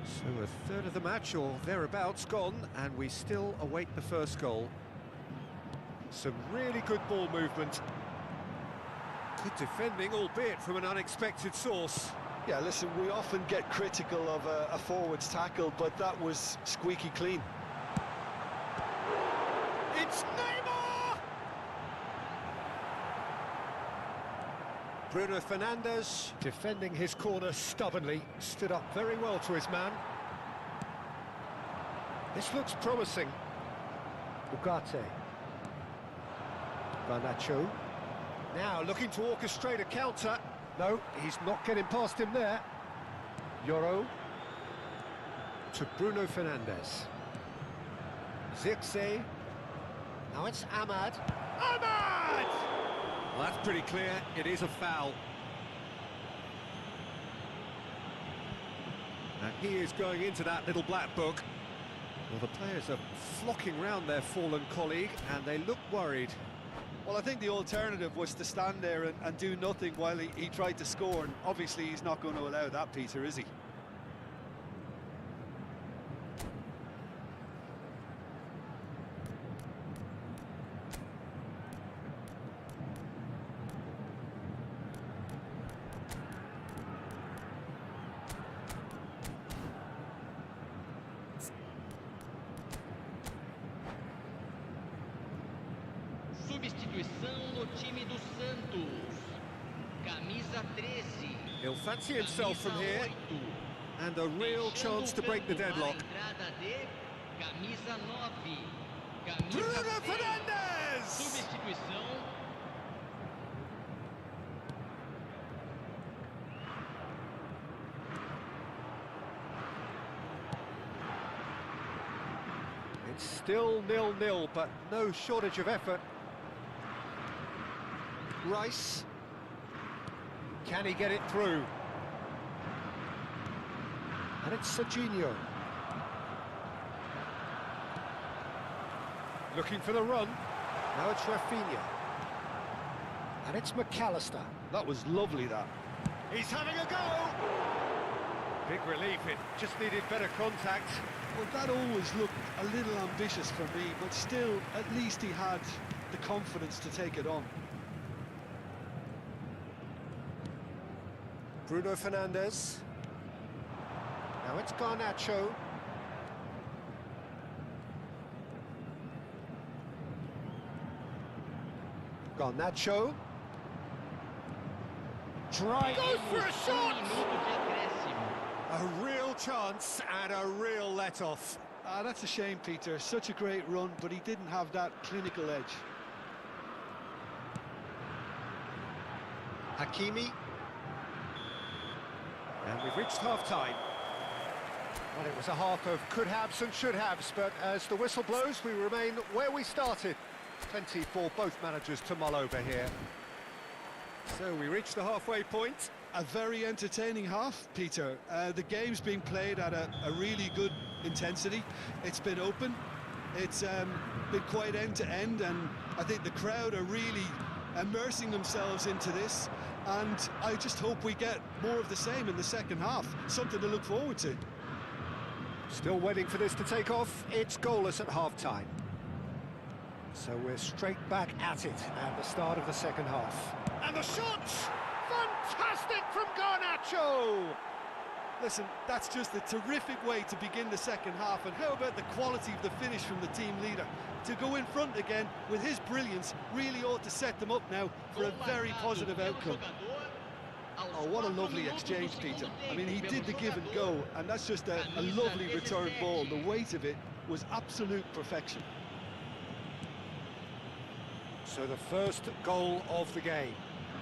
So a third of the match, or thereabouts, gone, and we still await the first goal. Some really good ball movement. Good defending, albeit from an unexpected source. Yeah, listen, we often get critical of a forward's tackle, but that was squeaky clean. It's Neymar! Bruno Fernandes, defending his corner stubbornly, stood up very well to his man. This looks promising. Ugarte. Garnacho. Now looking to orchestrate a counter. No, he's not getting past him there. Yoro to Bruno Fernandes. Zirkzee. Now it's Ahmad. Ahmad! Well, that's pretty clear. It is a foul. And he is going into that little black book. Well, the players are flocking round their fallen colleague, and they look worried. Well, I think the alternative was to stand there and do nothing while he tried to score, and obviously he's not going to allow that, Peter, is he? Substituição no time do Santos. Camisa 13. He'll fancy himself from Camisa here, 8. and a real Deixando chance to o break the campo deadlock. para a entrada de camisa 9. Camisa Bruno 6. Fernandes! Substituição. It's still 0-0, but no shortage of effort. Rice. Can he get it through? And it's Serginho. Looking for the run. Now it's Rafinha. And it's McAllister. That was lovely, that. He's having a go! Big relief, it just needed better contact. Well, that always looked a little ambitious for me, but still, at least he had the confidence to take it on. Bruno Fernandes. Now it's Garnacho. Garnacho. Try. Goes for a shot! Minuto de acréscimo. A real chance and a real let-off. Ah, that's a shame, Peter. Such a great run, but he didn't have that clinical edge. Hakimi. And we've reached half-time. Well, it was a half of could-haves and should-haves, but as the whistle blows, we remain where we started. Plenty for both managers to mull over here. So we reach the halfway point. A very entertaining half, Peter. The game's being played at a really good intensity. It's been open. It's been quite end-to-end, and I think the crowd are really immersing themselves into this. And I just hope we get more of the same in the second half. Something to look forward to. Still waiting for this to take off. It's goalless at half-time. So we're straight back at it at the start of the second half. And the shot! Fantastic from Garnacho! Listen, that's just a terrific way to begin the second half. And how about the quality of the finish from the team leader? To go in front again with his brilliance really ought to set them up now for a very positive outcome. Oh, what a lovely exchange, Peter. I mean, he did the give and go, and that's just a lovely return ball. The weight of it was absolute perfection. So the first goal of the game.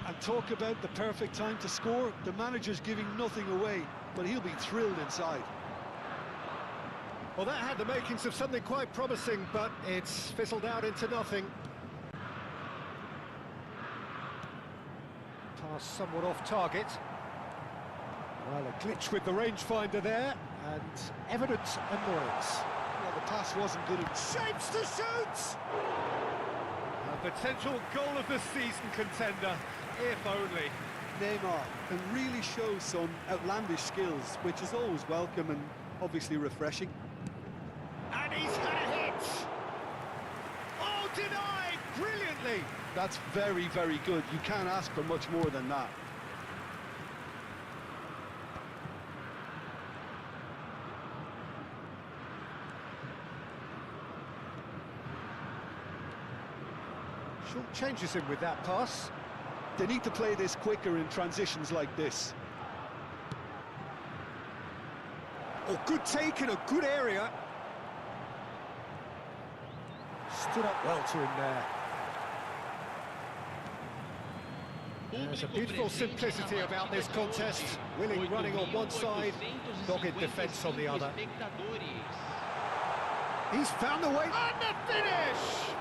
And talk about the perfect time to score. The manager's giving nothing away, but he'll be thrilled inside. Well, that had the makings of something quite promising, but it's fizzled out into nothing. Pass somewhat off target. Well, a glitch with the rangefinder there, and evident annoyance. Well, the pass wasn't good. Shapes to shoot! A potential goal of the season contender, if only. Neymar can really show some outlandish skills, which is always welcome and obviously refreshing. And he's had a hit! Oh, denied brilliantly! That's very, very good. You can't ask for much more than that. Short changes him with that pass. They need to play this quicker in transitions like this. Oh, good take in a good area. Stood up well to him there. There's a beautiful simplicity about this contest. Willing running on one side, dogged defence on the other. He's found the way. And the finish!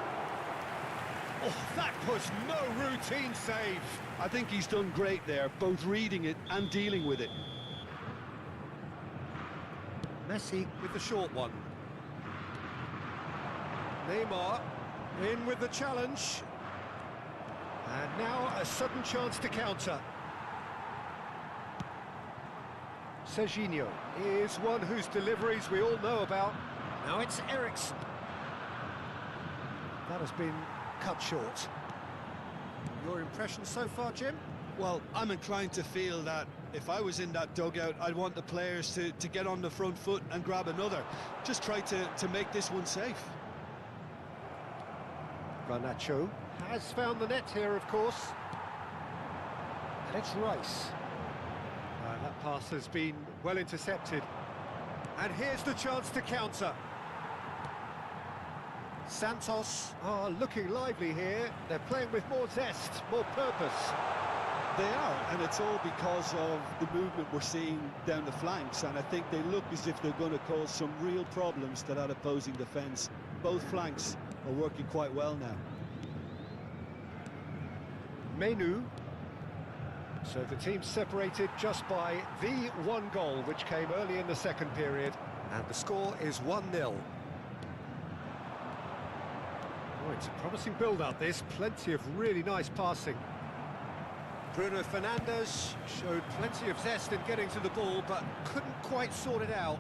Oh, that was no routine save. I think he's done great there, both reading it and dealing with it. Messi with the short one. Neymar in with the challenge. And now a sudden chance to counter. Serginho is one whose deliveries we all know about. Now it's Eriksen. That has been cut short. Your impression so far, Jim? Well, I'm inclined to feel that if I was in that dugout, I'd want the players to get on the front foot and grab another. Just try to make this one safe. Garnacho has found the net here, of course. And it's Rice. That pass has been well intercepted. And here's the chance to counter. Santos are looking lively here. They're playing with more zest, more purpose. They are, and it's all because of the movement we're seeing down the flanks, and I think they look as if they're going to cause some real problems to that opposing defence. Both flanks are working quite well now. Menu. So the team separated just by the one goal, which came early in the second period. And the score is 1-0. Oh, it's a promising build-up, this. Plenty of really nice passing. Bruno Fernandes showed plenty of zest in getting to the ball, but couldn't quite sort it out.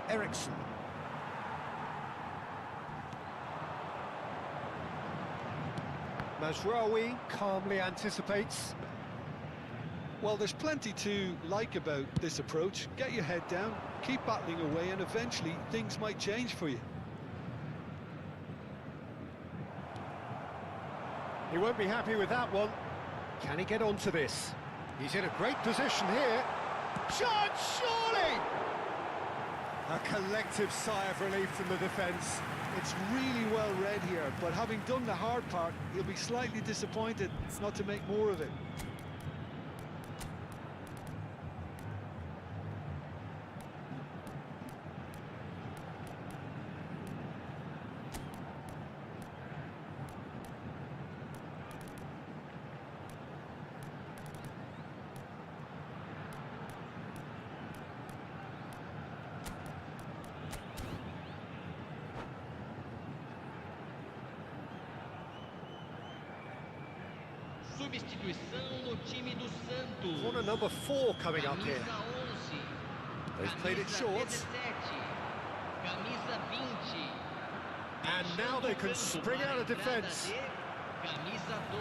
Eriksen. Mazraoui calmly anticipates. Well, there's plenty to like about this approach. Get your head down, keep battling away, and eventually things might change for you. He won't be happy with that one. Can he get onto this? He's in a great position here. Chance, surely! A collective sigh of relief from the defence. It's really well read here, but having done the hard part, he'll be slightly disappointed not to make more of it. Substituição no time do Santos. Corner number 4 coming up here. Camisa 11. They've played it Camisa short. 17. Camisa 20. And now they can spring out of defence. Camisa 2.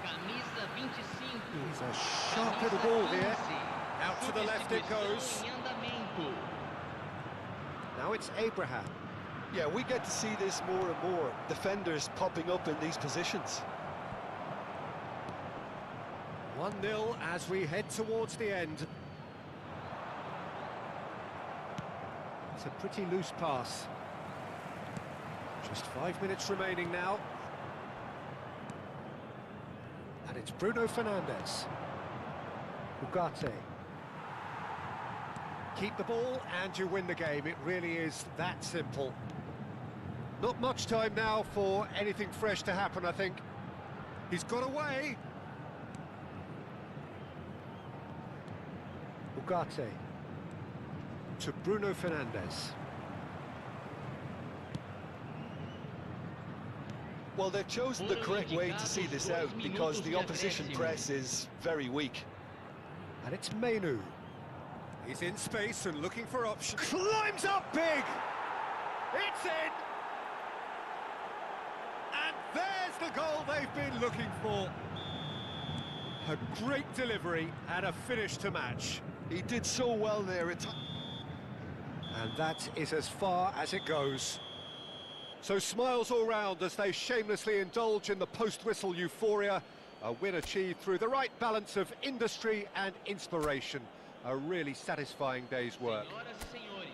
Camisa 25. He's a sharp little ball here. Out to the left it goes. Substituição em andamento. Now it's Abraham. Yeah, we get to see this more and more. Defenders popping up in these positions. 1-0 as we head towards the end. It's a pretty loose pass. Just 5 minutes remaining now. And it's Bruno Fernandes. Ugarte. Keep the ball and you win the game. It really is that simple. Not much time now for anything fresh to happen, I think. He's got away. Ugarte to Bruno Fernandes. Well, they've chosen the correct way to see this out because the opposition press is very weak. And it's Menu. He's in space and looking for options. Climbs up big! It's in! And there's the goal they've been looking for. A great delivery and a finish to match. He did so well there. And that is as far as it goes. So smiles all round as they shamelessly indulge in the post-whistle euphoria. A win achieved through the right balance of industry and inspiration. A really satisfying day's work. Senhoras e senhores,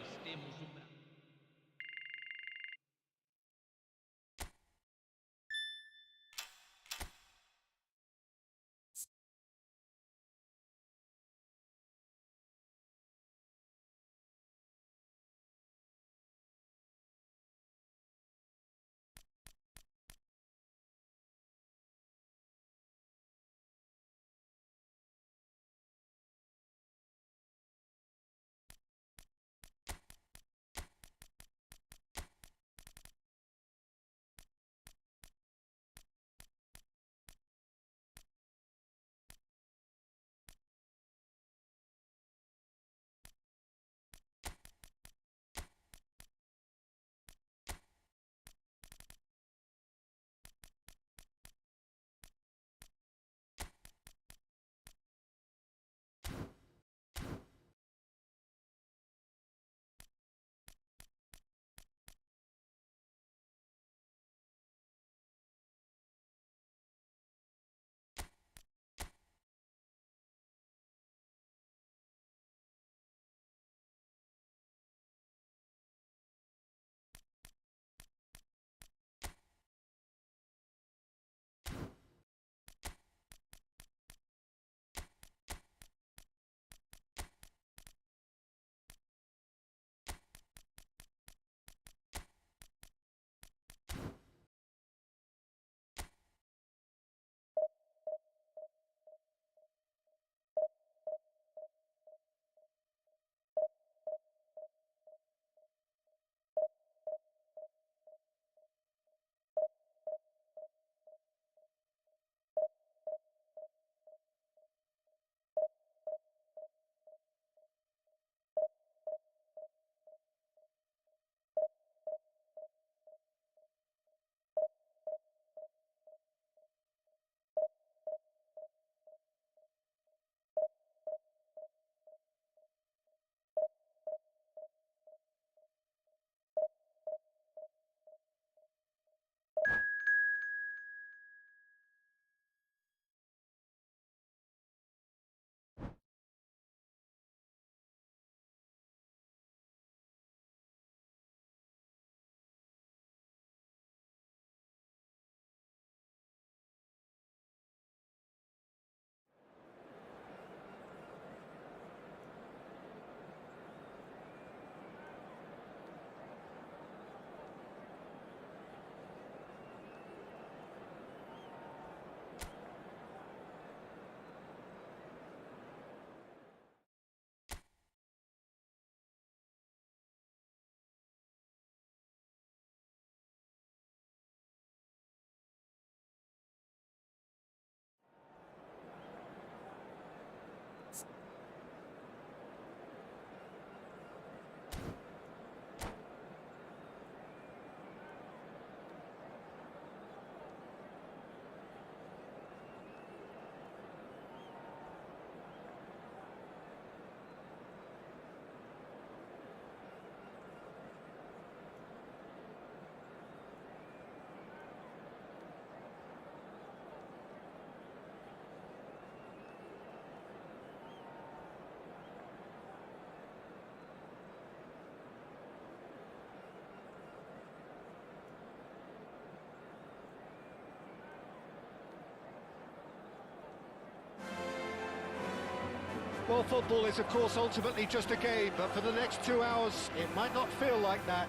Well, football is, of course, ultimately just a game, but for the next 2 hours, it might not feel like that.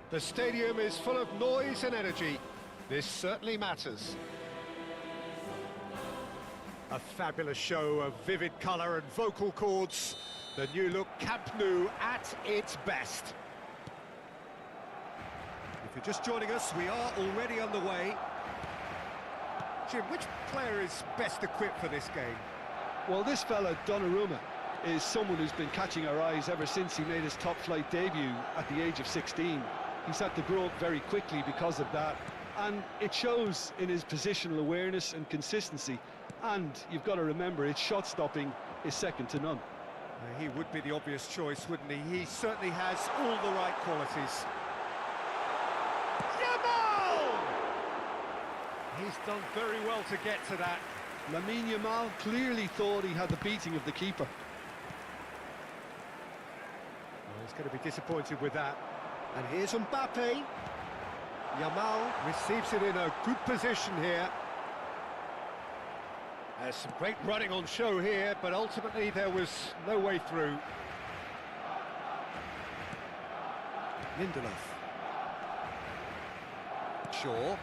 The stadium is full of noise and energy. This certainly matters. A fabulous show of vivid colour and vocal cords. The new look Camp Nou at its best. If you're just joining us, we are already underway. Jim, which player is best equipped for this game? Well, this fella, Donnarumma, is someone who's been catching our eyes ever since he made his top-flight debut at the age of 16. He's had to grow up very quickly because of that, and it shows in his positional awareness and consistency. And you've got to remember, his shot-stopping is second to none. He would be the obvious choice, wouldn't he? He certainly has all the right qualities. Yamal! He's done very well to get to that. Lamine Yamal clearly thought he had the beating of the keeper. Well, he's going to be disappointed with that. And here's Mbappe. Yamal receives it in a good position here. There's some great running on show here, but ultimately there was no way through. Lindelof. Shaw.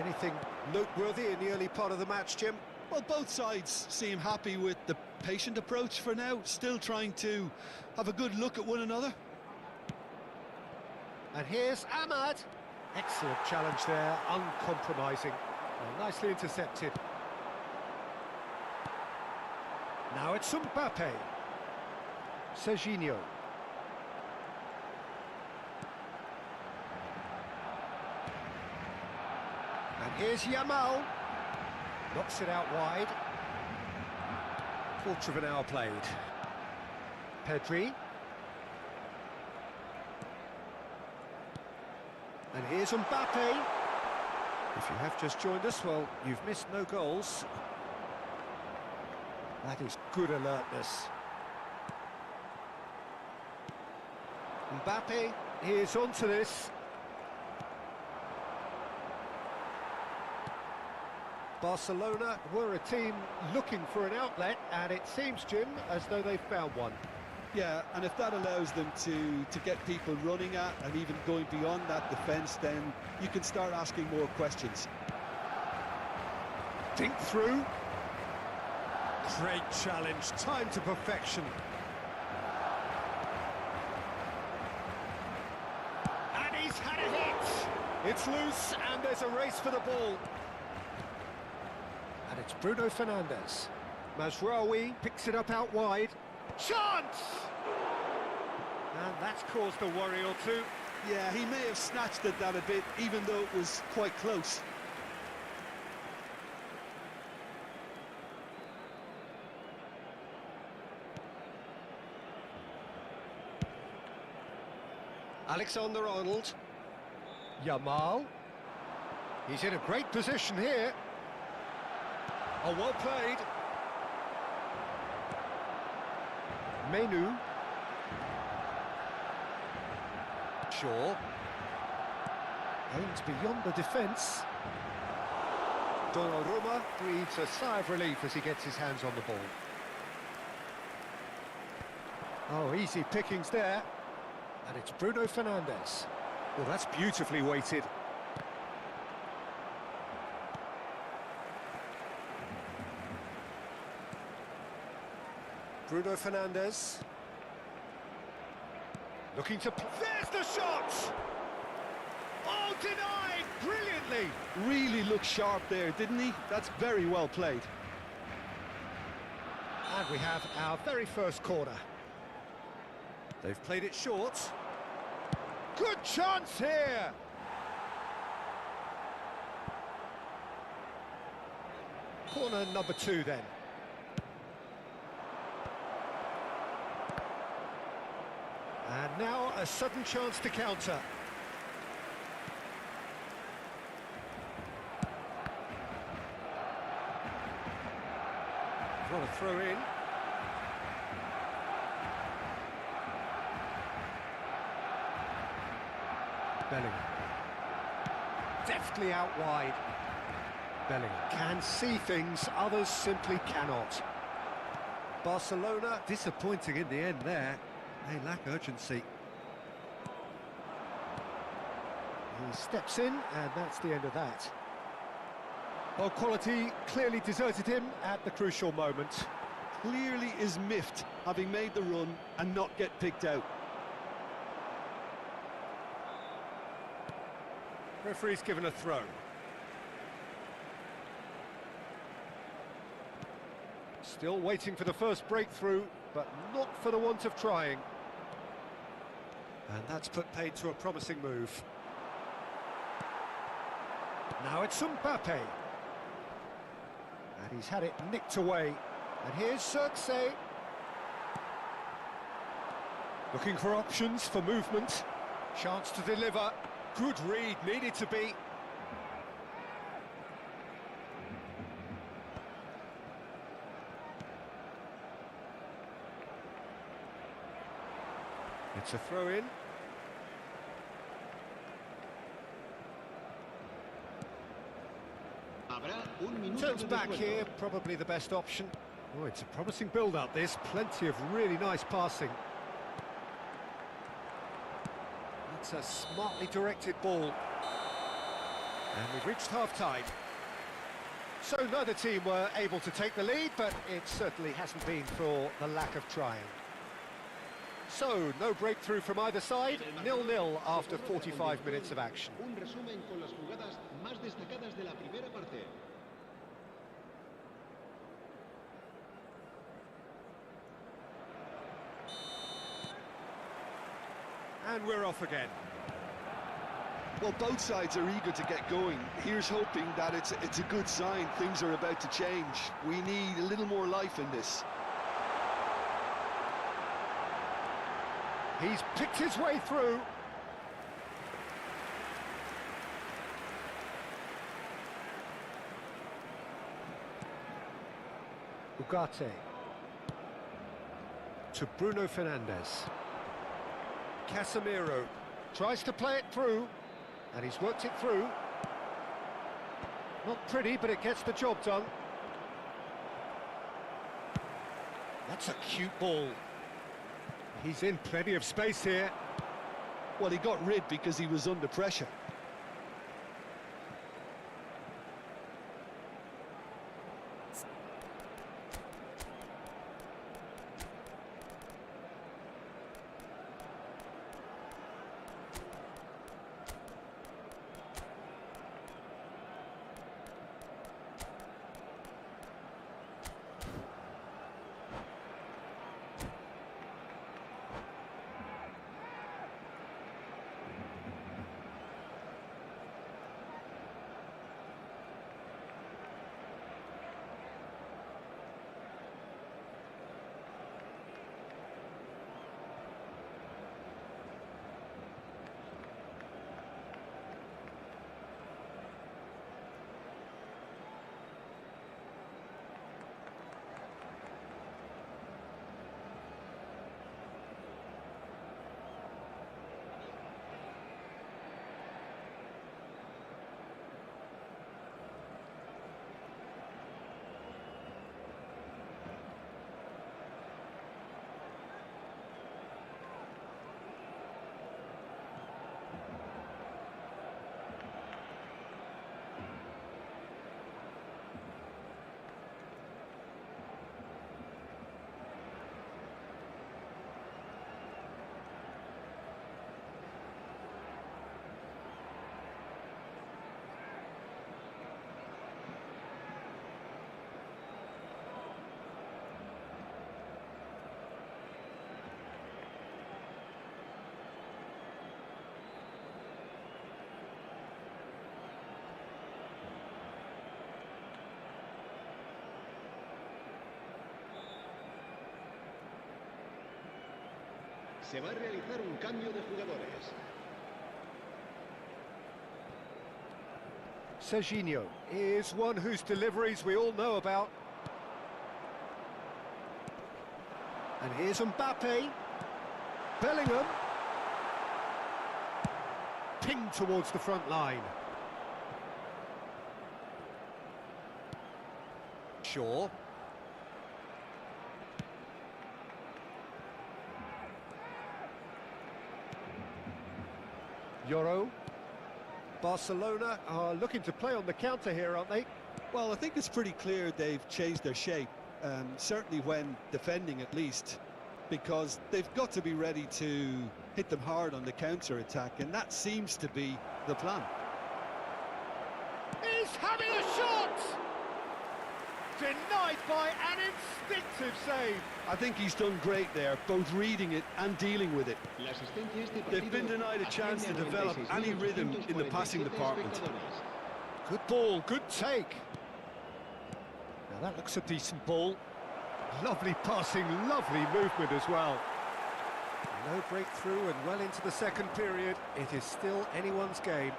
Anything noteworthy in the early part of the match, Jim? Well, both sides seem happy with the patient approach for now, still trying to have a good look at one another. And here's Ahmad. Excellent challenge there, uncompromising. Well, nicely intercepted. Now it's Mbappe. Serginho. And here's Yamal. Knocks it out wide. Quarter of an hour played. Pedri. And here's Mbappe. If you have just joined us, well, you've missed no goals. That is good alertness. Mbappe is onto this. Barcelona were a team looking for an outlet, and it seems, Jim, as though they've found one. Yeah, and if that allows them to get people running at and even going beyond that defence, then you can start asking more questions. Think through. Great challenge, time to perfection. And he's had a hit. It's loose, and there's a race for the ball. And it's Bruno Fernandes. Mazraoui picks it up out wide. Chance! And that's caused a worry or two. Yeah, he may have snatched at that a bit, even though it was quite close. Alexander-Arnold. Yamal. He's in a great position here. Oh, well played. Menu. Shaw. Aims beyond the defence. Donnarumma breathes a sigh of relief as he gets his hands on the ball. Oh, easy pickings there. And it's Bruno Fernandes. Well, that's beautifully weighted. Bruno Fernandes. Looking to... There's the shot! Oh, denied! Brilliantly! Really looked sharp there, didn't he? That's very well played. And we have our very first corner. They've played it short. Good chance here! Corner number 2 then. And now a sudden chance to counter. What a throw in. Bellingham. Deftly out wide. Bellingham can see things others simply cannot. Barcelona disappointing in the end there. They lack urgency. He steps in, and that's the end of that. Well, quality clearly deserted him at the crucial moment. Clearly is miffed, having made the run and not get picked out. Referee's given a throw. Still waiting for the first breakthrough, but not for the want of trying. And that's put paid to a promising move. Now it's Mbappe. And he's had it nicked away. And here's Xerxes. Looking for options for movement. Chance to deliver. Good read, needed to be. It's a throw-in. Turns back here, probably the best option. Oh, it's a promising build-up, this. Plenty of really nice passing. That's a smartly directed ball. And we've reached half-time. So neither team were able to take the lead, but it certainly hasn't been for the lack of trying. So, no breakthrough from either side, 0-0 after 45 minutes of action. Un resumen con las jugadas más destacadas de la primera parte. And we're off again. Well, both sides are eager to get going. Here's hoping that it's a good sign. Things are about to change. We need a little more life in this. He's picked his way through. Ugarte. To Bruno Fernandes. Casemiro tries to play it through, and he's worked it through. Not pretty, but it gets the job done. That's a cute ball. He's in plenty of space here. Well, he got rid because he was under pressure. Se va a realizar un cambio de jugadores. Serginho is one whose deliveries we all know about. And here's Mbappe. Bellingham. Pinged towards the front line. Shaw. Euro. Barcelona are looking to play on the counter here, aren't they? Well, I think it's pretty clear they've changed their shape, certainly when defending at least, because they've got to be ready to hit them hard on the counter-attack, and that seems to be the plan. He's having a shot! Denied by an instinctive save. I think he's done great there, both reading it and dealing with it. La asistencia a este They've been partido denied a chance to asciende a develop any rhythm in the 96.847 passing department. espectadores. Good ball, good take. Now that looks a decent ball. Lovely passing, lovely movement as well. No breakthrough and well into the second period. It is still anyone's game.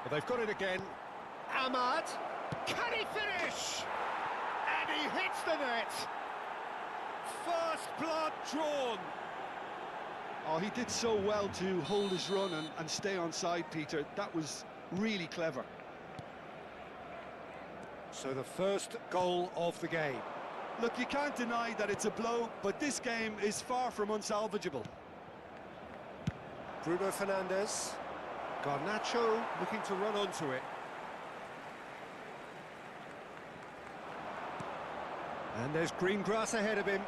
Well, they've got it again. Ahmad. Can he finish? And he hits the net. First blood drawn. Oh, he did so well to hold his run and stay on side, Peter. That was really clever. So the first goal of the game. Look, you can't deny that it's a blow, but this game is far from unsalvageable. Bruno Fernandes. Garnacho looking to run onto it. And there's green grass ahead of him.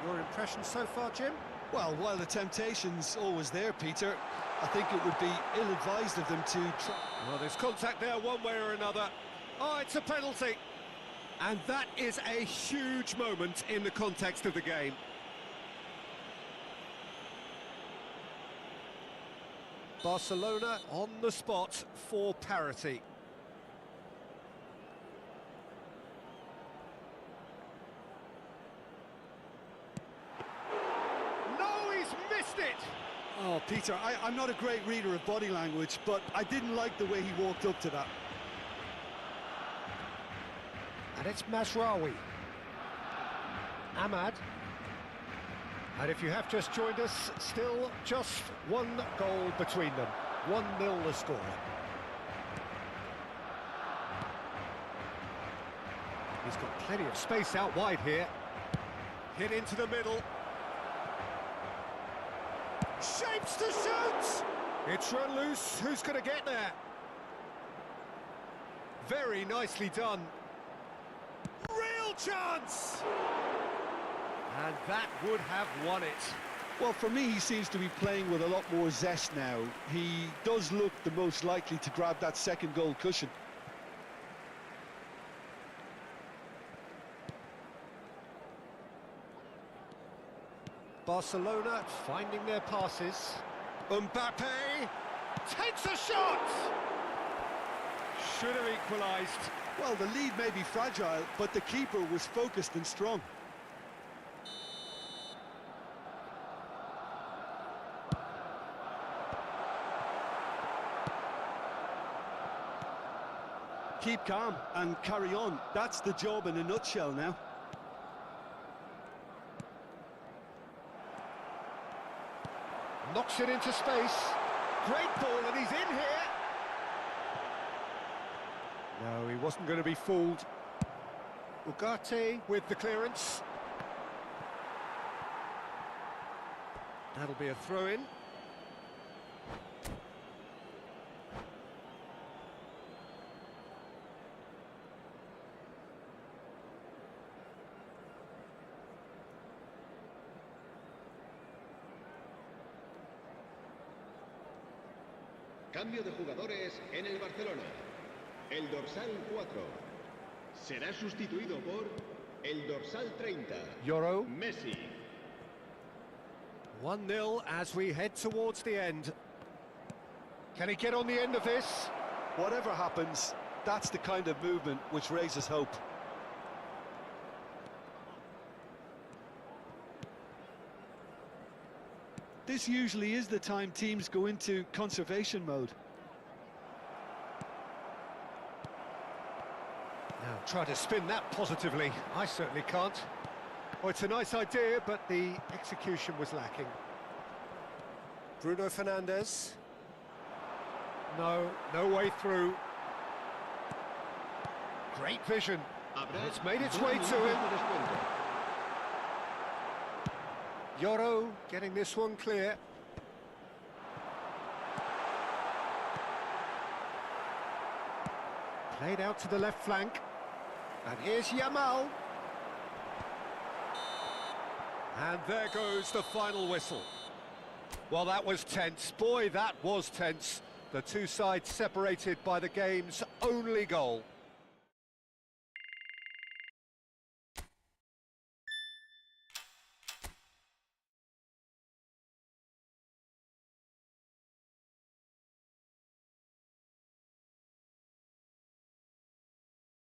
Your impression so far, Jim? Well, while the temptation's always there, Peter, I think it would be ill-advised of them to try... Well, there's contact there one way or another. Oh, it's a penalty. And that is a huge moment in the context of the game. Barcelona on the spot for parity. No, he's missed it! Oh, Peter, I'm not a great reader of body language, but I didn't like the way he walked up to that. And it's Mazraoui. Ahmad. And if you have just joined us, still just one goal between them. 1-0 the score. He's got plenty of space out wide here. Hit into the middle. Shapes to shoot! It's run loose. Who's going to get there? Very nicely done. Real chance! And that would have won it. Well, for me, he seems to be playing with a lot more zest now. He does look the most likely to grab that second goal cushion. Barcelona finding their passes. Mbappe takes a shot! Should have equalised. Well, the lead may be fragile, but the keeper was focused and strong. Keep calm and carry on. That's the job in a nutshell now. Knocks it into space. Great ball, and he's in here. No, he wasn't going to be fooled. Ugarte with the clearance. That'll be a throw-in. Cambio de jugadores en el Barcelona. El dorsal 4 será sustituido por el dorsal 30. Euro. Messi. 1-0 as we head towards the end. Can he get on the end of this? Whatever happens, that's the kind of movement which raises hope. This usually is the time teams go into conservation mode. Now try to spin that positively. I certainly can't. Oh, it's a nice idea, but the execution was lacking. Bruno Fernandes. No way through. Great vision. Habrá It's made its 2 way to minutos him. de descuento. Yoro getting this one clear. Played out to the left flank. And here's Yamal. And there goes the final whistle. Well, that was tense. Boy, that was tense. The two sides separated by the game's only goal.